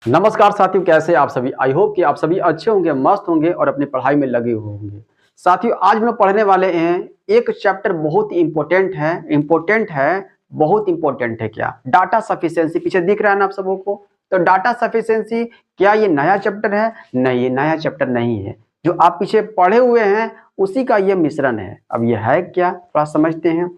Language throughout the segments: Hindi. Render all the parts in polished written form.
नमस्कार साथियों, कैसे आप सभी। आई होप कि आप सभी अच्छे होंगे, मस्त होंगे और अपनी पढ़ाई में लगे हुए होंगे। साथियों, आज हम लोग पढ़ने वाले हैं एक चैप्टर बहुत ही इंपॉर्टेंट है, बहुत इंपॉर्टेंट है। क्या डाटा सफिशिएंसी पीछे दिख रहा है ना आप सबों को। तो डाटा सफिशिएंसी क्या ये नया चैप्टर है? नहीं, ये नया चैप्टर नहीं है। जो आप पीछे पढ़े हुए हैं उसी का ये मिश्रण है। अब ये है क्या, थोड़ा समझते हैं।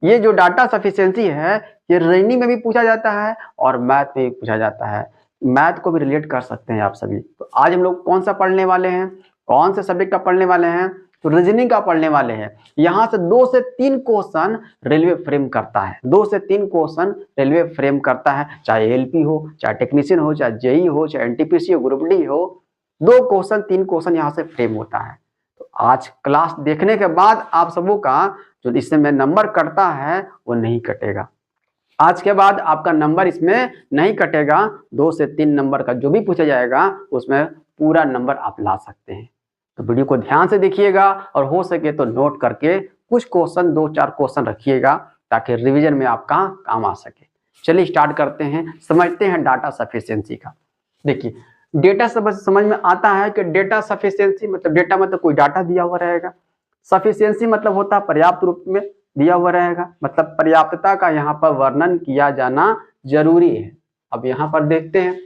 ये जो डाटा सफिशिएंसी है, ये रीजनिंग में भी पूछा जाता है और मैथ में भी पूछा जाता है। मैथ को भी रिलेट कर सकते हैं आप सभी। तो आज हम लोग कौन सा पढ़ने वाले हैं, कौन से सब्जेक्ट का पढ़ने वाले हैं? तो रीजनिंग का पढ़ने वाले हैं। यहाँ से 2 से 3 क्वेश्चन रेलवे फ्रेम करता है। 2 से 3 क्वेश्चन रेलवे फ्रेम करता है, चाहे एलपी हो, चाहे टेक्नीशियन हो, चाहे जेई हो, चाहे एनटीपीसी हो, ग्रुप डी हो। 2 क्वेश्चन 3 क्वेश्चन यहाँ से फ्रेम होता है। तो आज क्लास देखने के बाद आप सबों का जो इसमें नंबर कटता है वो नहीं कटेगा। आज के बाद आपका नंबर इसमें नहीं कटेगा। 2 से 3 नंबर का जो भी पूछा जाएगा उसमें पूरा नंबर आप ला सकते हैं। तो वीडियो को ध्यान से देखिएगा और हो सके तो नोट करके कुछ क्वेश्चन, 2-4 क्वेश्चन रखिएगा ताकि रिवीजन में आपका काम आ सके। चलिए स्टार्ट करते हैं, समझते हैं डाटा सफिशिएंसी का। देखिए, डेटा समझ में आता है कि डेटा सफिशिएंसी मतलब डेटा मतलब कोई डाटा दिया हुआ रहेगा। सफिशिएंसी मतलब होता है पर्याप्त रूप में दिया हुआ रहेगा, मतलब पर्याप्तता का यहाँ पर वर्णन किया जाना जरूरी है। अब यहाँ पर देखते हैं,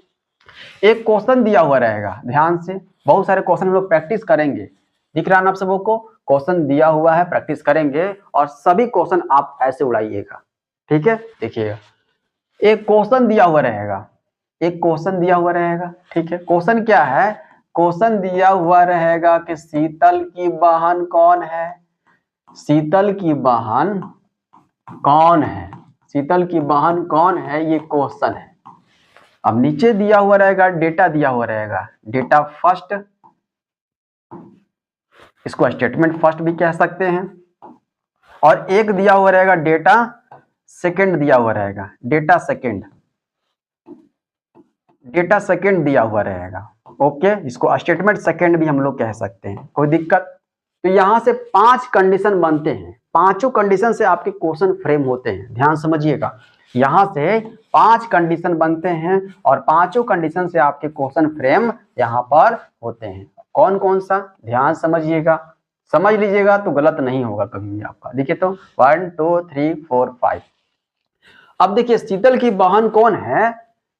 एक क्वेश्चन दिया हुआ रहेगा, ध्यान से। बहुत सारे क्वेश्चन हम लोग प्रैक्टिस करेंगे। दिख रहा है ना आप सबों को, क्वेश्चन दिया हुआ है, प्रैक्टिस करेंगे और सभी क्वेश्चन आप ऐसे उड़ाइएगा, ठीक है। देखिएगा, एक क्वेश्चन दिया हुआ रहेगा, एक क्वेश्चन दिया हुआ रहेगा, ठीक है। क्वेश्चन क्या है? क्वेश्चन दिया हुआ रहेगा कि शीतल की बहन कौन है। शीतल की बहन कौन है? शीतल की बहन कौन है, ये क्वेश्चन है। अब नीचे दिया हुआ रहेगा, डेटा दिया हुआ रहेगा, डेटा फर्स्ट, इसको स्टेटमेंट फर्स्ट भी कह सकते हैं। और एक दिया हुआ रहेगा डेटा सेकंड, दिया हुआ रहेगा डेटा सेकंड, डेटा सेकंड दिया हुआ रहेगा। ओके, इसको स्टेटमेंट सेकंड भी हम लोग कह सकते हैं, कोई दिक्कत। तो यहां से 5 कंडीशन बनते हैं। पांचों कंडीशन से आपके क्वेश्चन फ्रेम होते हैं, ध्यान समझिएगा। यहां से 5 कंडीशन बनते हैं और पांचों कंडीशन से आपके क्वेश्चन फ्रेम यहां पर होते हैं। कौन कौन सा, ध्यान समझिएगा, समझ लीजिएगा तो गलत नहीं होगा कभी भी आपका। देखिए तो 1 2 3 4 5। अब देखिए, शीतल की बहन कौन है,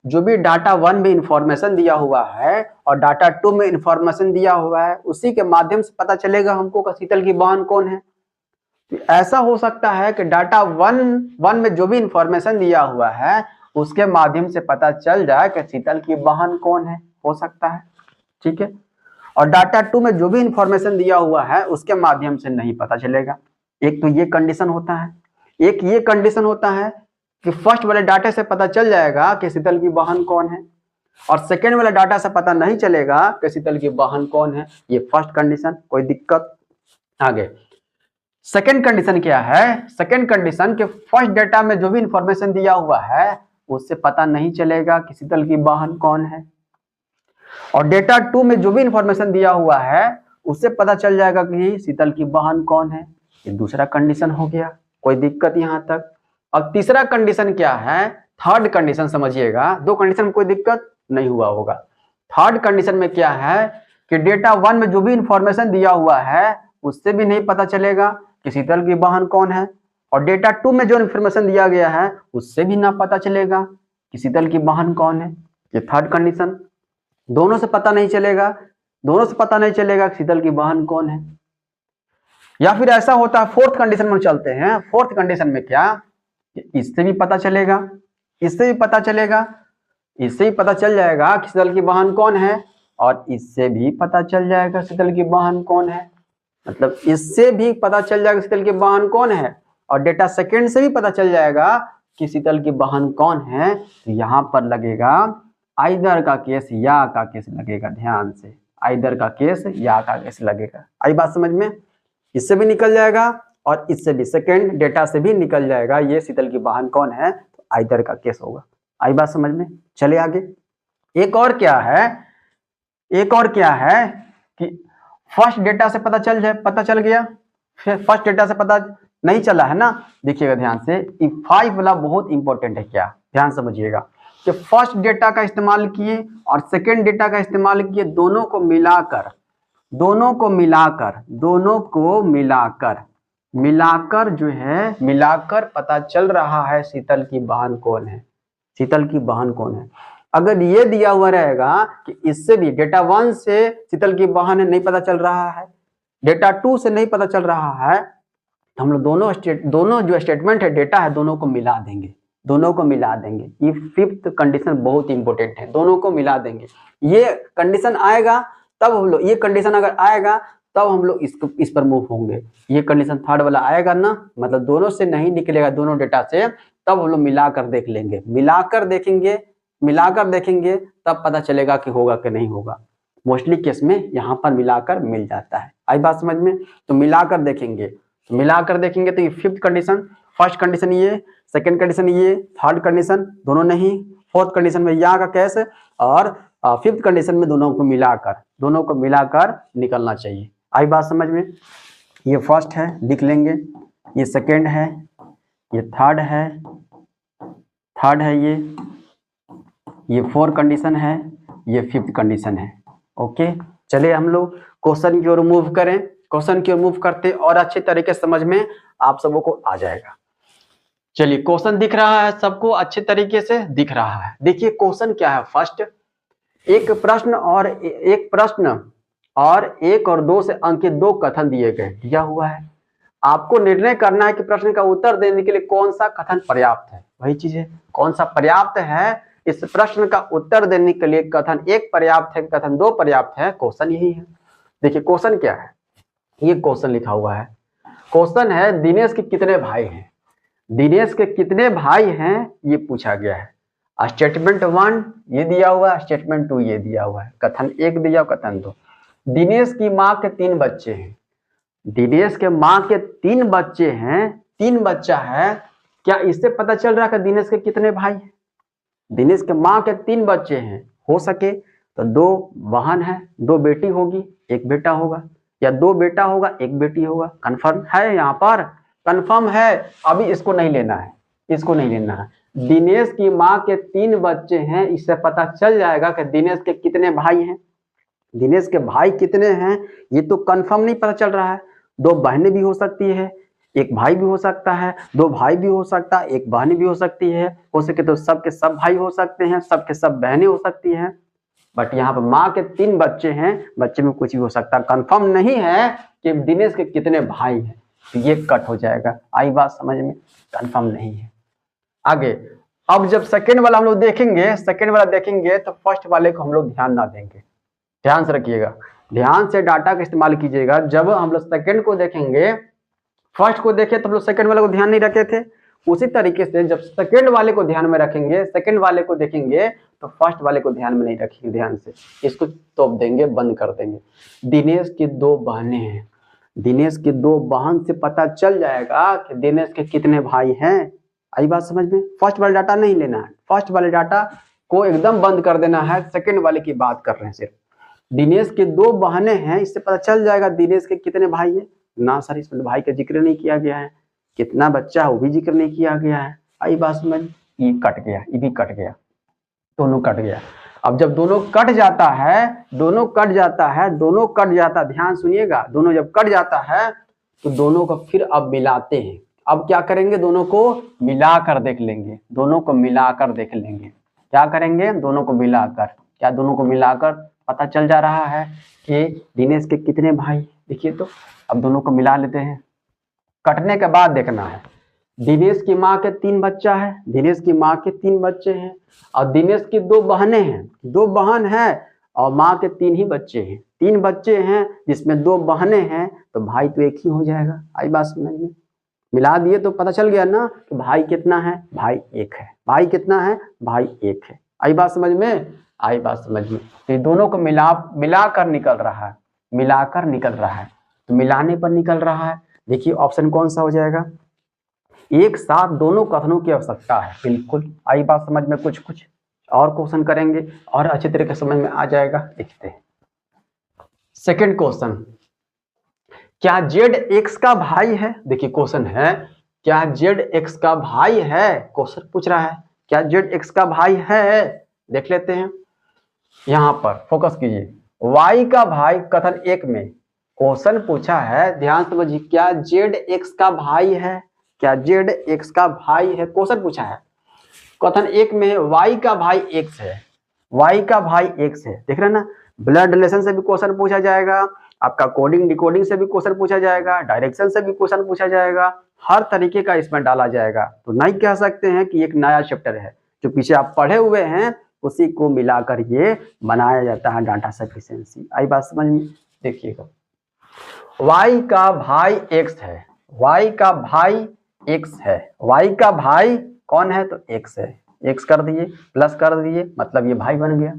जो भी डाटा 1 में इंफॉर्मेशन दिया हुआ है और डाटा 2 में इंफॉर्मेशन दिया हुआ है, उसी के माध्यम से पता चलेगा हमको कि शीतल की बहन कौन है। तो ऐसा हो सकता है कि डाटा 1 में जो भी इंफॉर्मेशन दिया हुआ है उसके माध्यम से पता चल जाए कि शीतल की बहन कौन है, हो सकता है, ठीक है। और डाटा 2 में जो भी इंफॉर्मेशन दिया हुआ है उसके माध्यम से नहीं पता चलेगा। एक तो ये कंडीशन होता है। एक ये कंडीशन होता है कि फर्स्ट वाले डाटा से पता चल जाएगा कि शीतल की बहन कौन है और सेकेंड वाला डाटा से पता नहीं चलेगा कि शीतल की बहन कौन है। ये फर्स्ट कंडीशन, कोई दिक्कत। आगे सेकेंड कंडीशन क्या है? सेकेंड कंडीशन के फर्स्ट डाटा में जो भी इंफॉर्मेशन दिया हुआ है उससे पता नहीं चलेगा कि शीतल की बहन कौन है, और डेटा 2 में जो भी इंफॉर्मेशन दिया हुआ है उससे पता चल जाएगा कि शीतल की बहन कौन है। ये दूसरा कंडीशन हो गया, कोई दिक्कत यहां तक। अब तीसरा कंडीशन क्या है? थर्ड कंडीशन समझिएगा। 2 कंडीशन में कोई दिक्कत नहीं हुआ होगा। थर्ड कंडीशन में क्या है कि डेटा 1 में जो भी इंफॉर्मेशन दिया हुआ है उससे भी नहीं पता चलेगा कि शीतल की बहन कौन है, और डेटा 2 में जो इंफॉर्मेशन दिया गया है उससे भी ना पता चलेगा कि शीतल की बहन कौन है। ये थर्ड कंडीशन। दोनों से पता नहीं चलेगा, दोनों से पता नहीं चलेगा कि शीतल की बहन कौन है। या फिर ऐसा होता है, फोर्थ कंडीशन में चलते हैं। फोर्थ कंडीशन में क्या, इससे भी पता चलेगा, इससे भी पता चलेगा, इससे भी पता चल जाएगा कि शीतल की बहन कौन है, और इससे भी पता चल जाएगा शीतल की बहन कौन है। मतलब इससे भी पता चल जाएगा शीतल की बहन कौन है, और डेटा सेकंड से भी पता चल जाएगा कि शीतल की बहन कौन है। तो यहाँ पर लगेगा आइदर का केस या का केस लगेगा, ध्यान से। आइदर का केस या का केस लगेगा। आई बात समझ में? इससे भी निकल जाएगा और इससे भी, सेकंड डेटा से भी निकल जाएगा ये शीतल की बहन कौन है, तो आइदर का केस होगा। आई बात समझ में? चलिए आगे। एक और क्या है, एक और क्या है कि फर्स्ट डेटा से पता चल गया, फिर फर्स्ट डेटा से पता नहीं चला है ना। देखिएगा ध्यान से, 5 वाला बहुत इंपॉर्टेंट है। क्या, ध्यान समझिएगा। कि फर्स्ट डेटा का इस्तेमाल किए और सेकेंड डेटा का इस्तेमाल किए, दोनों को मिलाकर जो है, मिलाकर पता चल रहा है शीतल की बहन कौन है। अगर ये दिया हुआ रहेगा कि इससे भी डेटा 1 से शीतल की बहन नहीं पता चल रहा है, डेटा 2 से नहीं पता चल रहा है, तो हम लोग दोनों जो स्टेटमेंट है, डेटा है, दोनों को मिला देंगे। ये फिफ्थ कंडीशन बहुत इंपॉर्टेंट है, दोनों को मिला देंगे। ये कंडीशन आएगा तब हम लोग, ये कंडीशन अगर आएगा तब हम लोग इस पर मूव होंगे। ये कंडीशन थर्ड वाला आएगा ना, मतलब दोनों से नहीं निकलेगा, दोनों डेटा से, तब हम लोग मिलाकर देख लेंगे, मिलाकर देखेंगे तब पता चलेगा कि होगा कि नहीं होगा। मोस्टली केस में यहाँ पर मिलाकर मिल जाता है। आई बात समझ में? तो मिलाकर देखेंगे तो ये फिफ्थ कंडीशन, फर्स्ट कंडीशन ये, सेकंड कंडीशन ये, थर्ड कंडीशन दोनों नहीं, फोर्थ कंडीशन में यहाँ का कैस, और फिफ्थ कंडीशन में दोनों को मिलाकर निकलना चाहिए। आई बात समझ में? ये फर्स्ट है, लिख लेंगे, ये सेकंड है, ये थर्ड है, ये फोर्थ कंडीशन है, ये फिफ्थ कंडीशन है। ओके, चलिए हम लोग क्वेश्चन की ओर मूव करें। क्वेश्चन की ओर मूव करते और अच्छे तरीके से समझ में आप सबों को आ जाएगा। चलिए, क्वेश्चन दिख रहा है सबको, अच्छे तरीके से दिख रहा है। देखिए क्वेश्चन क्या है। फर्स्ट, एक प्रश्न और 1 और 2 से अंकित 2 कथन दिया हुआ है। आपको निर्णय करना है कि प्रश्न का उत्तर देने के लिए कौन सा कथन पर्याप्त है। वही चीज है, कौन सा पर्याप्त है इस प्रश्न का उत्तर देने के लिए। कथन 1 पर्याप्त है, कथन 2 पर्याप्त है, क्वेश्चन यही है। देखिए क्वेश्चन क्या है, ये क्वेश्चन लिखा हुआ है। क्वेश्चन है दिनेश के कितने भाई हैं, ये पूछा गया है। स्टेटमेंट 1 ये दिया हुआ है, स्टेटमेंट 2 ये दिया हुआ है, कथन 1 दिया, कथन 2। दिनेश की माँ के 3 बच्चे हैं, दिनेश के माँ के 3 बच्चे हैं, 3 बच्चा है। क्या इससे पता चल रहा है कि दिनेश के कितने भाई हैं? दिनेश के माँ के 3 बच्चे हैं, हो सके तो 2 बहन है, 2 बेटी होगी, 1 बेटा होगा, या 2 बेटा होगा 1 बेटी होगा। कंफर्म है? यहाँ पर कंफर्म है। अभी इसको नहीं लेना है। दिनेश की माँ के 3 बच्चे हैं, इससे पता चल जाएगा कि दिनेश के कितने भाई हैं। दिनेश के भाई कितने हैं ये तो कंफर्म नहीं पता चल रहा है। 2 बहनें भी हो सकती है, 1 भाई भी हो सकता है, 2 भाई भी हो सकता है, 1 बहन भी हो सकती है। हो सके तो सबके सब भाई हो सकते हैं, सबके सब बहनें हो सकती हैं। बट यहाँ पर माँ के 3 बच्चे हैं, बच्चे में कुछ भी हो सकता है। कंफर्म नहीं है कि दिनेश के कितने भाई हैं, तो ये कट हो जाएगा। आई बात समझ में? कंफर्म नहीं है। आगे, अब जब सेकेंड वाला हम लोग देखेंगे तो फर्स्ट वाले को हम लोग ध्यान ना देंगे। ध्यान से रखिएगा, ध्यान से डाटा का इस्तेमाल कीजिएगा। जब हम लोग सेकेंड को देखेंगे, फर्स्ट को देखे तो हम लोग सेकेंड वाले को ध्यान नहीं रखे थे, उसी तरीके से जब सेकेंड वाले को ध्यान में रखेंगे, सेकेंड वाले को देखेंगे तो फर्स्ट वाले को ध्यान में नहीं रखेंगे। ध्यान से इसको तोप देंगे, बंद कर देंगे। दिनेश की 2 बहनें हैं, दिनेश की 2 बहन से पता चल जाएगा कि दिनेश के कितने भाई हैं। आई बात समझ में? फर्स्ट वाला डाटा नहीं लेना है, फर्स्ट वाले डाटा को एकदम बंद कर देना है। सेकेंड वाले की बात कर रहे हैं सिर्फ। दिनेश के 2 बहनें हैं, इससे पता चल जाएगा दिनेश के कितने भाई हैं। ना सर, इसमें भाई का जिक्र नहीं किया गया है, कितना बच्चा है वो भी जिक्र नहीं किया गया है। आई बात समझ? ये कट गया, ये भी कट गया, दोनों कट गया। अब जब दोनों कट जाता है, ध्यान सुनिएगा, दोनों जब कट जाता है तो दोनों को फिर अब मिलाते हैं। अब क्या करेंगे, दोनों को मिलाकर देख लेंगे, क्या करेंगे, दोनों को मिलाकर। क्या दोनों को मिलाकर पता चल जा रहा है कि दिनेश के कितने भाई। देखिए तो अब दोनों को मिला लेते हैं। कटने के बाद देखना है, दिनेश की माँ के 3 बच्चा है, दिनेश की माँ के 3 बच्चे हैं, और दिनेश की 2 बहनें हैं, 2 बहन है और माँ के 3 ही बच्चे हैं। 3 बच्चे हैं जिसमें 2 बहनें हैं, तो भाई तो 1 ही हो जाएगा। आई बात समझ में? मिला दिए तो पता चल गया ना कि भाई कितना है, भाई 1 है। भाई कितना है, भाई 1 है। आई बात समझ में? आई बात समझ में? तो दोनों को मिलाकर निकल रहा है, तो मिलाने पर निकल रहा है। देखिए ऑप्शन कौन सा हो जाएगा? एक साथ दोनों कथनों की आवश्यकता है, बिल्कुल। आई बात समझ में? कुछ और क्वेश्चन करेंगे और अच्छे तरीके से समझ में आ जाएगा। देखते हैं सेकंड क्वेश्चन, क्या जेड एक्स का भाई है? देखिए क्वेश्चन है क्या जेड एक्स का भाई है, क्वेश्चन पूछ रहा है क्या जेड एक्स का भाई है? देख लेते हैं, यहां पर फोकस कीजिए। वाई का भाई कथन एक में क्वेश्चन पूछा है, ध्यान से समझिए, क्या जेड एक्स का भाई है? क्या जेड एक्स का भाई है? क्वेश्चन पूछा है, कथन एक में वाई का भाई एक्स है, वाई का भाई एक्स है। देख रहे हैं ना, ब्लड रिलेशन से भी क्वेश्चन पूछा जाएगा, आपका कोडिंग डिकोडिंग से भी क्वेश्चन पूछा जाएगा, डायरेक्शन से भी क्वेश्चन पूछा जाएगा, हर तरीके का इसमें डाला जाएगा। तो नहीं कह सकते हैं कि एक नया चैप्टर है, जो पीछे आप पढ़े हुए हैं उसी को मिलाकर ये बनाया जाता है डाटा सफिशिएंसी। आई बात समझ में? देखिएगा, y का भाई x है, y का भाई x है, y का भाई कौन है? तो x है, x कर दिए, प्लस कर दिए, मतलब ये भाई बन गया।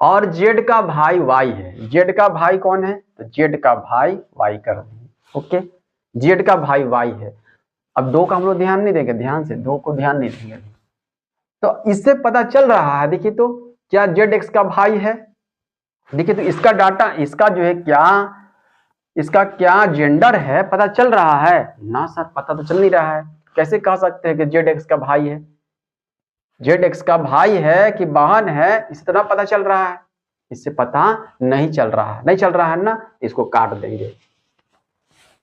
और z का भाई y है, z का भाई कौन है? तो z का भाई y कर दिए। ओके, z का भाई y है। अब दो का हम लोग ध्यान नहीं देंगे, ध्यान से दो को ध्यान नहीं देंगे। तो इससे पता चल रहा है, देखिए तो क्या zx का भाई है? देखिए तो इसका डाटा, इसका जो है क्या, इसका क्या जेंडर है पता चल रहा है ना? सर पता तो चल नहीं रहा है। कैसे कह सकते हैं कि जेड एक्स का भाई है? जेड एक्स का भाई है कि बहन है, इस तरह पता चल रहा है? इससे पता नहीं चल रहा है, नहीं चल रहा है ना, इसको काट देंगे,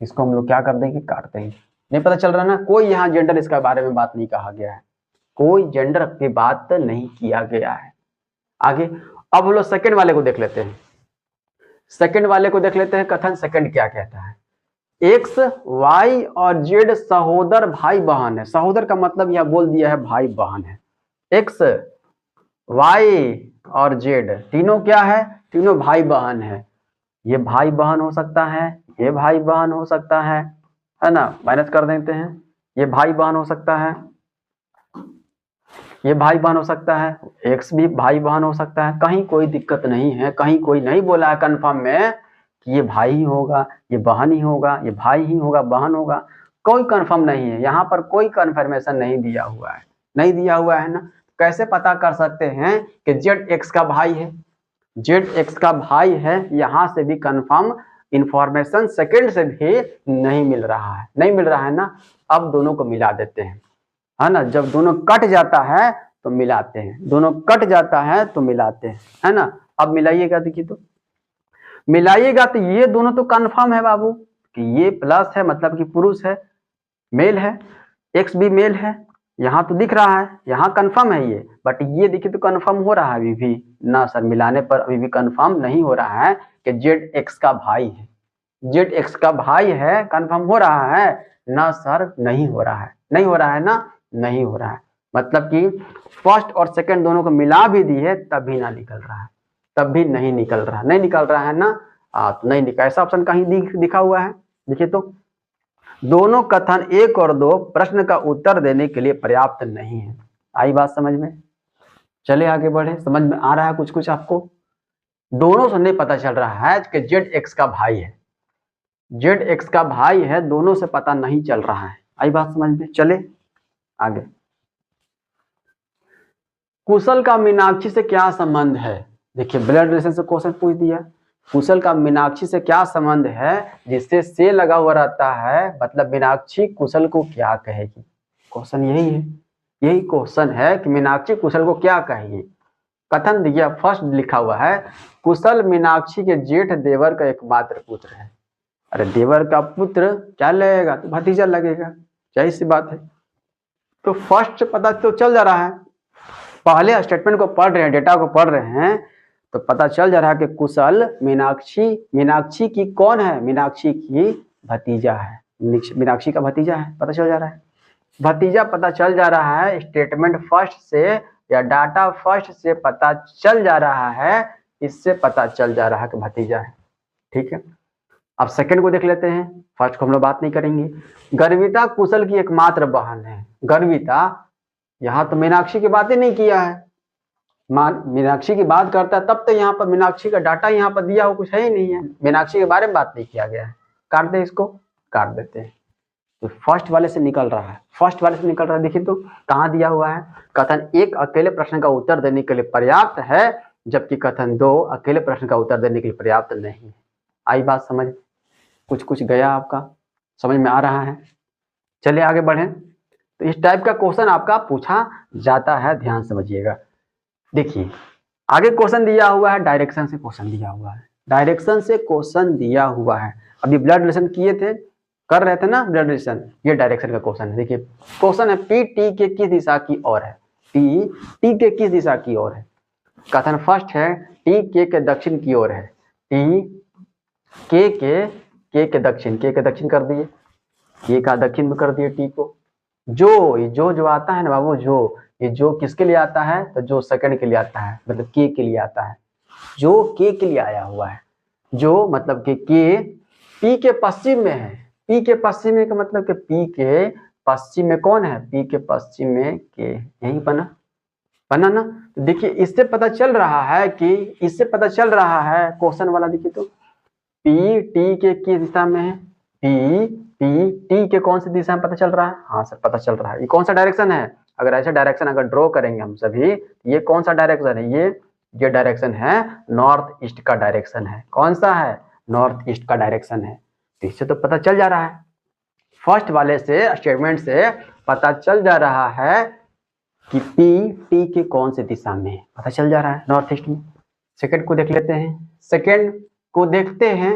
इसको हम लोग क्या कर देंगे? काट देंगे। नहीं पता चल रहा ना, कोई यहाँ जेंडर इसका बारे में बात नहीं कहा गया है, कोई जेंडर की बात नहीं किया गया है। आगे अब हम लोग सेकेंड वाले को देख लेते हैं, सेकेंड वाले को देख लेते हैं। कथन सेकेंड क्या कहता है? एक्स वाई और जेड सहोदर भाई बहन है। सहोदर का मतलब यह बोल दिया है भाई बहन है। एक्स वाई और जेड तीनों क्या है? तीनों भाई बहन है। ये भाई बहन हो सकता है, ये भाई बहन हो सकता है ना? माइनस कर देते हैं, ये भाई बहन हो सकता है, ये भाई बहन हो सकता है, एक्स भी भाई बहन हो सकता है। कहीं कोई दिक्कत नहीं है, कहीं कोई नहीं बोला है कन्फर्म में कि ये भाई ही होगा, ये बहन ही होगा, ये भाई ही होगा, बहन होगा, कोई कंफर्म नहीं है। यहाँ पर कोई कंफर्मेशन नहीं दिया हुआ है, नहीं दिया हुआ है ना। कैसे पता कर सकते हैं कि जेड एक्स का भाई है? जेड एक्स का भाई है, यहाँ से भी कंफर्म इंफॉर्मेशन सेकंड से भी नहीं मिल रहा है, नहीं मिल रहा है ना। अब दोनों को मिला देते हैं, है ना। जब दोनों कट जाता है तो मिलाते हैं, दोनों कट जाता है तो मिलाते हैं, है ना। अब मिलाइएगा, देखिए तो मिलाइएगा तो ये दोनों तो कंफर्म है बाबू कि ये प्लस है, मतलब कि पुरुष है, मेल है, एक्स भी मेल है, यहाँ तो दिख रहा है, यहाँ कंफर्म है ये। बट ये देखिए तो कंफर्म हो रहा है अभी भी ना सर, मिलाने पर अभी भी कंफर्म नहीं हो रहा है कि जेड एक्स का भाई है। जेड एक्स का भाई है कंफर्म हो रहा है ना सर? नहीं हो रहा है, नहीं हो रहा है ना, नहीं हो रहा है। मतलब कि फर्स्ट और सेकंड दोनों को मिला भी दिए तब भी ना निकल रहा है, तब भी नहीं निकल रहा, नहीं निकल रहा है ना। तो नहीं निकल, ऐसा ऑप्शन कहीं दिखा हुआ है? देखिए तो दोनों कथन एक और दो प्रश्न का उत्तर देने के लिए पर्याप्त नहीं है। आई बात समझ में? चले आगे बढ़े, समझ में आ रहा है कुछ कुछ आपको? दोनों से नहीं पता चल रहा है कि जेड एक्स का भाई है, जेड एक्स का भाई है, दोनों से पता नहीं चल रहा है। आई बात समझ में? चले आगे। कुशल का मीनाक्षी से क्या संबंध है? देखिए ब्लड रिलेशन से क्वेश्चन पूछ दिया, कुशल का मीनाक्षी से क्या संबंध है? जिससे से लगा हुआ रहता है, मतलब मीनाक्षी कुशल को क्या कहेगी? क्वेश्चन यही है, यही क्वेश्चन है कि मीनाक्षी कुशल को क्या कहेगी। कथन दिया, फर्स्ट लिखा हुआ है, कुशल मीनाक्षी के जेठ देवर का एकमात्र पुत्र है। अरे देवर का पुत्र क्या लगेगा? तो भतीजा लगेगा, जाहिर सी बात है। तो फर्स्ट पता तो चल जा रहा है, पहले स्टेटमेंट को पढ़ रहे हैं, डेटा को पढ़ रहे हैं, तो पता चल जा रहा है कि कुशल मीनाक्षी, मीनाक्षी की कौन है? मीनाक्षी की भतीजा है, मीनाक्षी का भतीजा है, पता चल जा रहा है, भतीजा पता चल जा रहा है। स्टेटमेंट फर्स्ट से या डाटा फर्स्ट से पता चल जा रहा है, इससे पता चल जा रहा है कि भतीजा है। ठीक है, अब सेकंड को देख लेते हैं। फर्स्ट को हम लोग बात नहीं करेंगे। गर्विता कुशल की एकमात्र बहन है। गर्विता, यहाँ तो मीनाक्षी की बातें नहीं किया है, मीनाक्षी की बात करता है तब तो यहाँ पर मीनाक्षी का डाटा यहाँ पर दिया हो कुछ है ही नहीं है, मीनाक्षी के बारे में बात नहीं किया गया है। काट दे, इसको काट देते हैं। तो फर्स्ट वाले से निकल रहा है, फर्स्ट वाले से निकल रहा है। देखिए तो कहाँ दिया हुआ है? कथन एक अकेले प्रश्न का उत्तर देने के लिए पर्याप्त है, जबकि कथन दो अकेले प्रश्न का उत्तर देने के लिए पर्याप्त नहीं है। आई बात समझ? कुछ कुछ गया आपका, समझ में आ रहा है? चलिए आगे बढ़ें। तो इस टाइप का क्वेश्चन आपका पूछा जाता है, ध्यान समझिएगा। देखिए आगे क्वेश्चन दिया हुआ है, डायरेक्शन से क्वेश्चन दिया हुआ है, डायरेक्शन से क्वेश्चन दिया हुआ है। अभी ब्लड रिलेशन किए थे, कर रहे थे ना ब्लड रिलेशन, ये डायरेक्शन का क्वेश्चन है। देखिए क्वेश्चन है पी टी के किस दिशा की ओर है, पी टी के किस दिशा की ओर है। कथन फर्स्ट है टी के दक्षिण की ओर है, टी के दक्षिण, के दक्षिण कर दिए, के का दक्षिण में कर दिए टी को। जो आता है ना बाबू, ये जो किसके लिए आता है, तो जो सेकंड के लिए आता है, मतलब के लिए आता है, जो के लिए आया हुआ है, जो मतलब के पी के पश्चिम में है, पी के पश्चिम में का मतलब कि पी के पश्चिम में कौन है, पी के पश्चिम में के, यही बना ना। तो देखिए इससे पता चल रहा है क्वेश्चन वाला, देखिए तो पी टी के किस दिशा में है, पी टी के कौन सी दिशा में पता चल रहा है, हाँ सर पता चल रहा है। ये कौन सा डायरेक्शन है, अगर ऐसा डायरेक्शन अगर ड्रॉ करेंगे हम सभी, ये कौन सा डायरेक्शन है, ये डायरेक्शन है नॉर्थ ईस्ट का डायरेक्शन है। कौन सा है, नॉर्थ ईस्ट का डायरेक्शन है। तो इससे तो पता चल जा रहा है, फर्स्ट वाले से स्टेटमेंट से पता चल जा रहा है कि पी टी के कौन से दिशा में है, पता चल जा रहा है नॉर्थ ईस्ट में। सेकंड को देख लेते हैं,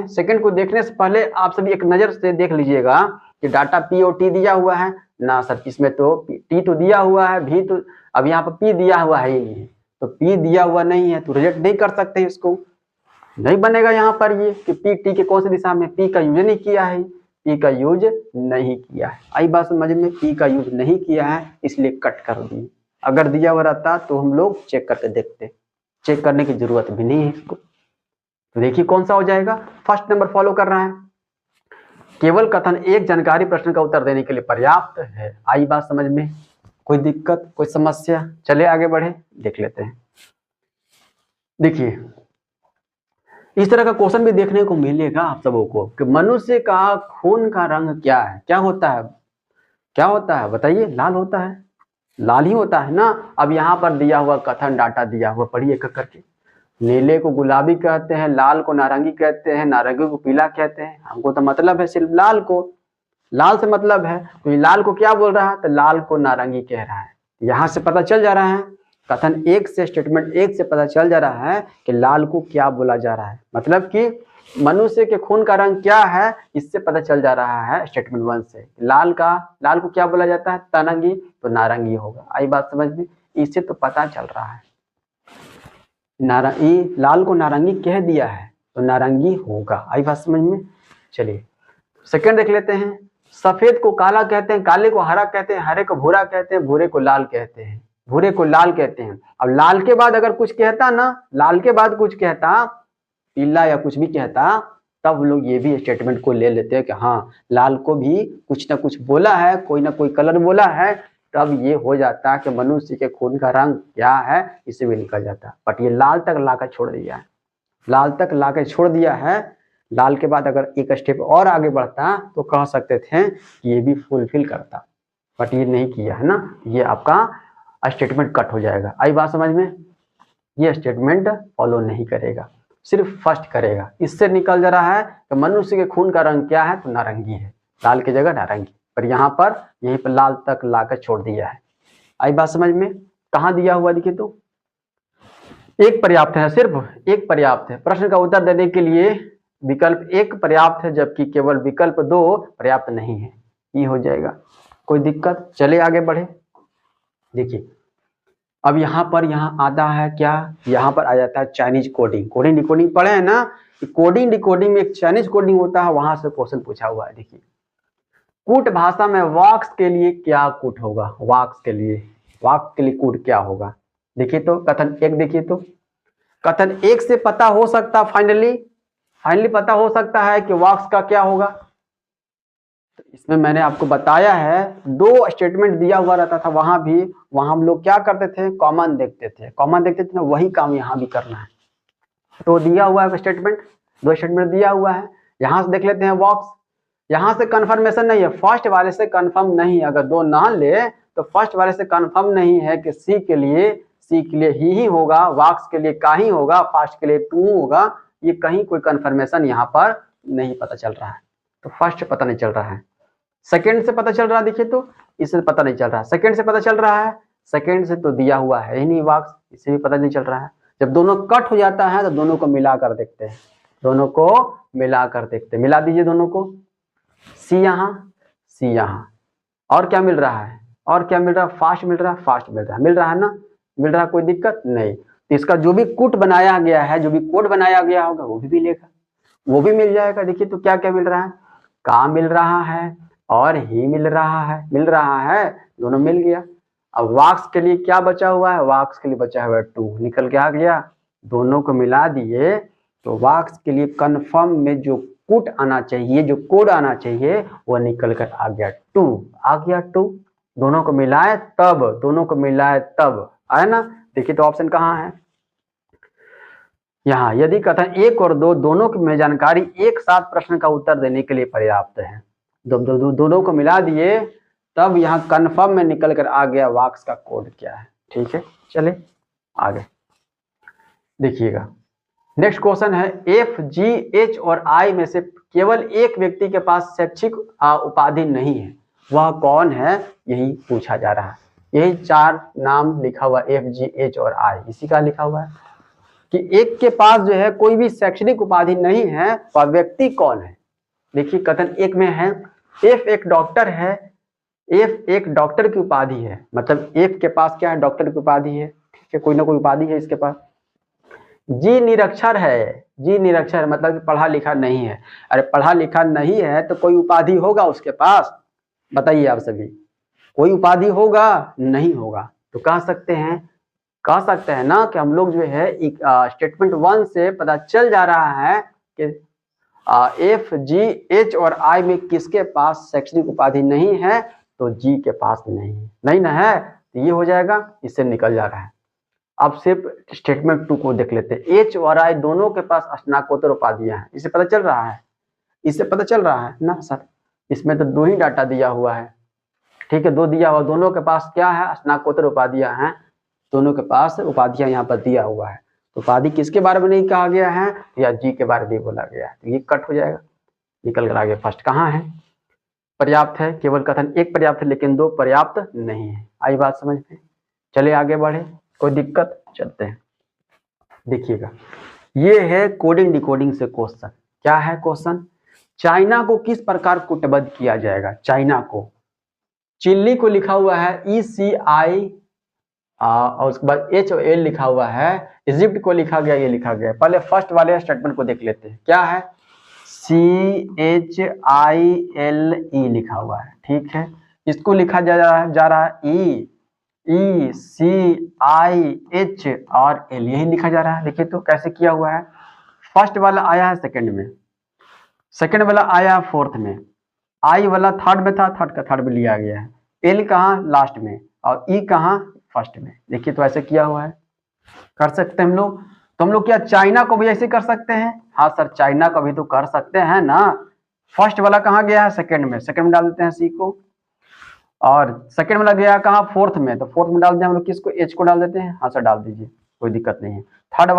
सेकंड को देखने से पहले आप सभी एक नजर से देख लीजिएगा कि डाटा पी और टी दिया हुआ है ना सर, इसमें तो टी तो दिया हुआ है, भी तो अब यहाँ पर पी दिया हुआ है ही नहीं, तो पी दिया हुआ नहीं है तो रिजेक्ट नहीं कर सकते, इसको नहीं बनेगा यहाँ पर ये कि पी टी के कौन सी दिशा में, पी का यूज नहीं किया है, पी का यूज नहीं किया है। आई बात समझ में, पी का यूज नहीं किया है इसलिए कट कर दिए। अगर दिया हुआ रहता तो हम लोग चेक करके देखते, चेक करने की जरूरत भी नहीं है इसको। तो देखिए कौन सा हो जाएगा, फर्स्ट नंबर फॉलो कर रहा है, केवल कथन एक जानकारी प्रश्न का उत्तर देने के लिए पर्याप्त है। आई बात समझ में, कोई दिक्कत कोई समस्या, चले आगे बढ़े देख लेते हैं। देखिए इस तरह का क्वेश्चन भी देखने को मिलेगा आप सबों को कि मनुष्य का खून का रंग क्या है, क्या होता है बताइए, लाल होता है, लाल ही होता है ना। अब यहाँ पर दिया हुआ कथन डाटा दिया हुआ, पढ़िए करके, नीले को गुलाबी कहते हैं, लाल को नारंगी कहते हैं, नारंगी को पीला कहते हैं। हमको तो मतलब है सिर्फ लाल को, लाल से मतलब है, तो ये लाल को क्या बोल रहा है, तो लाल को नारंगी कह रहा है। यहाँ से पता चल जा रहा है, कथन एक से स्टेटमेंट एक से पता चल जा रहा है कि लाल को क्या बोला जा रहा है, मतलब कि मनुष्य के खून का रंग क्या है, इससे पता चल जा रहा है स्टेटमेंट वन से। लाल को क्या बोला जाता है, नारंगी, तो नारंगी होगा। आई बात समझ में, इससे तो पता चल रहा है नारंगी, लाल को नारंगी कह दिया है तो नारंगी होगा। आई बात समझ में। चलिए सेकंड देख लेते हैं, सफेद को काला कहते हैं, काले को हरा कहते हैं, हरे को भूरा कहते हैं, भूरे को लाल कहते हैं, भूरे को लाल कहते हैं। अब लाल के बाद अगर कुछ कहता ना, लाल के बाद कुछ कहता, पीला या कुछ भी कहता, तब लोग ये भी स्टेटमेंट को ले लेते हैं कि हाँ लाल को भी कुछ ना कुछ बोला है, कोई ना कोई कलर बोला है, तब ये हो जाता है कि मनुष्य के खून का रंग क्या है, इसे भी निकल जाता। बट ये लाल तक लाकर छोड़ दिया है, लाल तक लाकर छोड़ दिया है। लाल के बाद अगर एक स्टेप और आगे बढ़ता तो कह सकते थे कि ये भी फुलफिल करता, बट ये नहीं किया है ना, ये आपका स्टेटमेंट कट हो जाएगा। आई बात समझ में, ये स्टेटमेंट फॉलो नहीं करेगा, सिर्फ फर्स्ट करेगा। इससे निकल जा रहा है कि मनुष्य के खून का रंग क्या है, तो नारंगी है, लाल की जगह नारंगी, पर यहाँ पर यहीं पर लाल तक लाकर छोड़ दिया है। आई बात समझ में, कहाँ दिया हुआ देखिए तो एक पर्याप्त है, सिर्फ एक पर्याप्त है, प्रश्न का उत्तर देने के लिए विकल्प एक पर्याप्त है, जबकि केवल विकल्प दो पर्याप्त नहीं है। ये हो जाएगा, कोई दिक्कत, चले आगे बढ़े। देखिए अब यहाँ आता है क्या, यहाँ पर आ जाता है चाइनीज कोडिंग। कोडिंग डिकोडिंग पढ़े हैं ना, कोडिंग डिकोडिंग में एक चाइनीज कोडिंग होता है, वहां से क्वेश्चन पूछा हुआ है। देखिए कूट भाषा में वॉक्स के लिए क्या कूट होगा, वॉक्स के लिए कूट क्या होगा। देखिए तो कथन एक, देखिए तो कथन एक से पता हो सकता, फाइनली पता हो सकता है कि वॉक्स का क्या होगा। तो इसमें मैंने आपको बताया है, दो स्टेटमेंट दिया हुआ रहता था, वहां हम लोग क्या करते थे, कॉमन देखते थे ना, वही काम यहाँ भी करना है। तो दिया हुआ है स्टेटमेंट, दो स्टेटमेंट दिया हुआ है, यहाँ से देख लेते हैं वॉक्स। यहाँ से कंफर्मेशन नहीं है, फर्स्ट वाले से कंफर्म नहीं, अगर दो ना ले तो फर्स्ट वाले से कंफर्म नहीं है कि सी के लिए ही होगा, वॉक्स के लिए का ही होगा, फास्ट के लिए टू होगा। ये कहीं कोई कंफर्मेशन यहाँ पर नहीं पता चल रहा है, तो फर्स्ट पता नहीं चल रहा है। सेकंड से पता चल रहा है, देखिए तो इससे पता नहीं चल रहा है। सेकंड से पता चल रहा है, सेकंड से तो दिया हुआ है ही नहीं वाक्स, इससे भी पता नहीं चल रहा है। जब दोनों कट हो जाता है तो दोनों को मिला कर देखते हैं, दोनों को मिला कर देखते हैं। मिला दीजिए दोनों को, सी यहाँ, सी यहाँ, और क्या मिल रहा है, और क्या मिल रहा है, फास्ट मिल रहा है, फास्ट मिल रहा है, मिल रहा है ना, मिल रहा है, कोई दिक्कत नहीं। तो इसका जो भी कूट बनाया गया है, जो भी कोड बनाया गया होगा वो भी मिलेगा, वो भी मिल जाएगा। देखिए तो क्या क्या मिल रहा है, का मिल रहा है और ही मिल रहा है, मिल रहा है, दोनों मिल गया। अब वाक्स के लिए क्या बचा हुआ है, वाक्स के लिए बचा हुआ है टू, निकल के आ गया, दोनों को मिला दिए तो वाक्स के लिए कन्फर्म में जो कूट आना चाहिए, जो कोड आना चाहिए वो निकल कर आ गया टू, आ गया टू। दोनों को मिलाए तब, दोनों को मिलाए तब आया ना। देखिए तो ऑप्शन कहाँ है, यहाँ यदि कथन एक और दो दोनों में जानकारी एक साथ प्रश्न का उत्तर देने के लिए पर्याप्त है, दोनों को मिला दिए तब यहाँ कन्फर्म में निकल कर आ गया वाक्स का कोड क्या है। ठीक है, चले आगे देखिएगा। नेक्स्ट क्वेश्चन है, एफ, जी, एच और आई में से केवल एक व्यक्ति के पास शैक्षिक उपाधि नहीं है, वह कौन है, यही पूछा जा रहा है। यही चार नाम लिखा हुआ एफ, जी, एच और आई, इसी का लिखा हुआ है कि एक के पास जो है कोई भी शैक्षणिक उपाधि नहीं है, वह व्यक्ति कौन है। देखिए कथन एक में है, एफ एक डॉक्टर है, एफ एक डॉक्टर की उपाधि है, मतलब एफ के पास क्या है, डॉक्टर की उपाधि है, ठीक है, कोई ना कोई उपाधि है इसके पास। जी निरक्षर है, जी निरक्षर मतलब पढ़ा लिखा नहीं है। अरे पढ़ा लिखा नहीं है तो कोई उपाधि होगा उसके पास, बताइए आप सभी, कोई उपाधि होगा, नहीं होगा। तो कह सकते हैं ना कि हम लोग जो है स्टेटमेंट 1 से पता चल जा रहा है कि एफ, जी, एच और आई में किसके पास शैक्षणिक उपाधि नहीं है, तो जी के पास नहीं है, नहीं ना है तो ये हो जाएगा, इससे निकल जा रहा है। अब सिर्फ स्टेटमेंट 2 को देख लेते हैं। एच और आई दोनों के पास स्नातकोत्तर उपाधियां हैं, इससे पता चल रहा है, इससे पता चल रहा है ना सर। इसमें तो दो ही डाटा दिया हुआ है, ठीक है, दो दिया हुआ, दोनों के पास क्या है, स्नातकोत्तर उपाधियां हैं, दोनों के पास उपाधियां यहाँ पर दिया हुआ है। तो उपाधि किसके बारे में नहीं कहा गया है, या जी के बारे में बोला गया है, तो ये कट हो जाएगा, निकल कर आ गया। फर्स्ट कहाँ है, पर्याप्त है, केवल कथन एक पर्याप्त है लेकिन दो पर्याप्त नहीं है। आई बात समझ में, चलिए आगे बढ़े, कोई दिक्कत, चलते हैं। देखिएगा ये है कोडिंग डिकोडिंग से क्वेश्चन। क्या है क्वेश्चन, चाइना को किस प्रकार कूटबद्ध किया जाएगा। चाइना को, चिल्ली को लिखा हुआ है ECI और उसके बाद H और L लिखा हुआ है, इजिप्ट को लिखा गया, ये लिखा गया। पहले फर्स्ट वाले स्टेटमेंट को देख लेते हैं, क्या है, CHILE लिखा हुआ है, ठीक है, इसको लिखा जा रहा है ECIH और L, यही लिखा जा रहा है। देखिए तो कैसे किया हुआ है, फर्स्ट वाला आया है सेकंड में, सेकंड वाला आया है फोर्थ में, आई वाला थर्ड में था, थर्ड का थर्ड में लिया गया है, एल कहाँ लास्ट में और ई कहाँ फर्स्ट में। देखिए तो ऐसे किया हुआ है, कर सकते हैं हम लोग। तो हम लोग क्या चाइना को भी ऐसे कर सकते हैं, हाँ सर चाइना को भी तो कर सकते हैं ना। फर्स्ट वाला कहाँ गया है, सेकंड में, सेकंड में डाल देते हैं सी को, और सेकंड वाला गया कहाँ, फोर्थ में, तो फोर्थ में डाल दें हम लोग किसको, एच को डाल देते हैं, हाँ सर डाल दीजिए, कोई दिक्कत नहीं है। थर्ड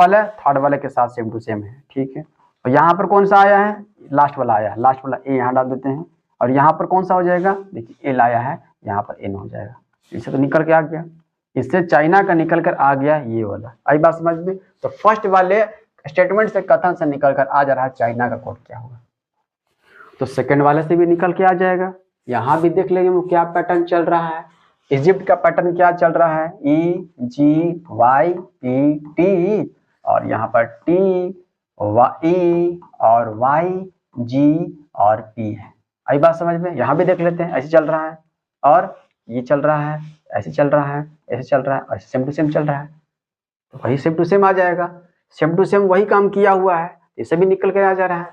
वाले के साथ सेम टू सेम है, ठीक है। और यहाँ पर कौन सा आया है, लास्ट वाला आया है, लास्ट वाला ए यहाँ डाल देते हैं, और यहाँ पर कौन सा हो जाएगा, देखिए एल आया है, यहाँ पर एन हो जाएगा। इससे तो निकल के आ गया, इससे चाइना का निकल कर आ गया ये वाला। आई बात समझ में। तो फर्स्ट वाले स्टेटमेंट से, कथन से निकल कर आ जा रहा है चाइना का कोड क्या होगा, तो सेकंड वाले से भी निकल के आ जाएगा। यहाँ भी देख लेंगे क्या पैटर्न चल रहा है, इजिप्ट का पैटर्न क्या चल रहा है, EGYPT, और यहाँ पर TE और YG और P है। आई बात समझ में। यहाँ भी देख लेते हैं, ऐसे चल रहा है, और ये चल रहा है, ऐसे चल रहा है, ऐसे चल रहा है, ऐसे सेम टू सेम चल रहा है, तो वही सेम टू सेम आ जाएगा। सेम टू सेम वही काम किया हुआ है, इससे भी निकल कर आ जा रहा है,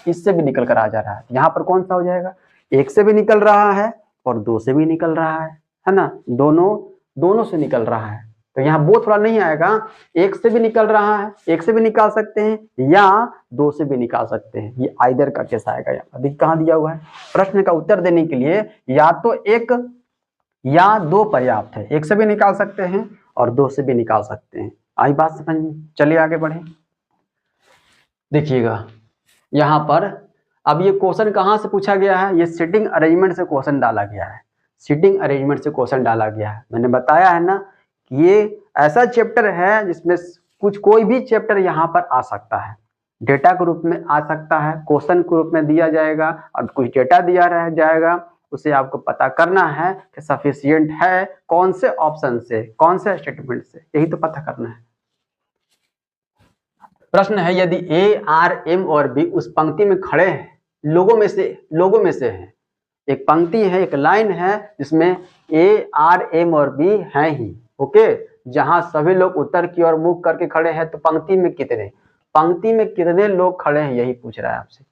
इससे भी निकल कर आ जा रहा है। यहाँ पर कौन सा हो जाएगा, एक से भी निकल रहा है और दो से भी निकल रहा है ना, दोनों से निकल रहा है। तो यहाँ बोथ वाला नहीं आएगा, एक से भी निकल रहा है, एक से भी निकाल सकते हैं या दो से भी निकाल सकते हैं, ये आइदर का केस आएगा। यहाँ देखिए कहाँ दिया हुआ है, प्रश्न का उत्तर देने के लिए या तो एक या दो पर्याप्त है, एक से भी निकाल सकते हैं और दो से भी निकाल सकते हैं। आई बात समझ में। चलिए आगे बढ़े, देखिएगा यहाँ पर अब ये क्वेश्चन कहाँ से पूछा गया है, ये सिटिंग अरेंजमेंट से क्वेश्चन डाला गया है। सीटिंग अरेंजमेंट से क्वेश्चन डाला गया है। मैंने बताया है ना कि ये ऐसा चैप्टर है जिसमें कोई भी चैप्टर यहाँ पर आ सकता है, डेटा के रूप में आ सकता है, क्वेश्चन के रूप में दिया जाएगा और कुछ डेटा दिया रह जाएगा, उसे आपको पता करना है कि सफिशिएंट है कौन से ऑप्शन से, कौन से स्टेटमेंट से, यही तो पता करना है। प्रश्न है यदि ए, आर, एम और बी उस पंक्ति में खड़े हैं, लोगों में से है, एक पंक्ति है, एक लाइन है जिसमें ए, आर, एम और बी हैं ही, ओके, जहां सभी लोग उत्तर की ओर मुख करके खड़े हैं, तो पंक्ति में कितने लोग खड़े हैं, यही पूछ रहा है आपसे।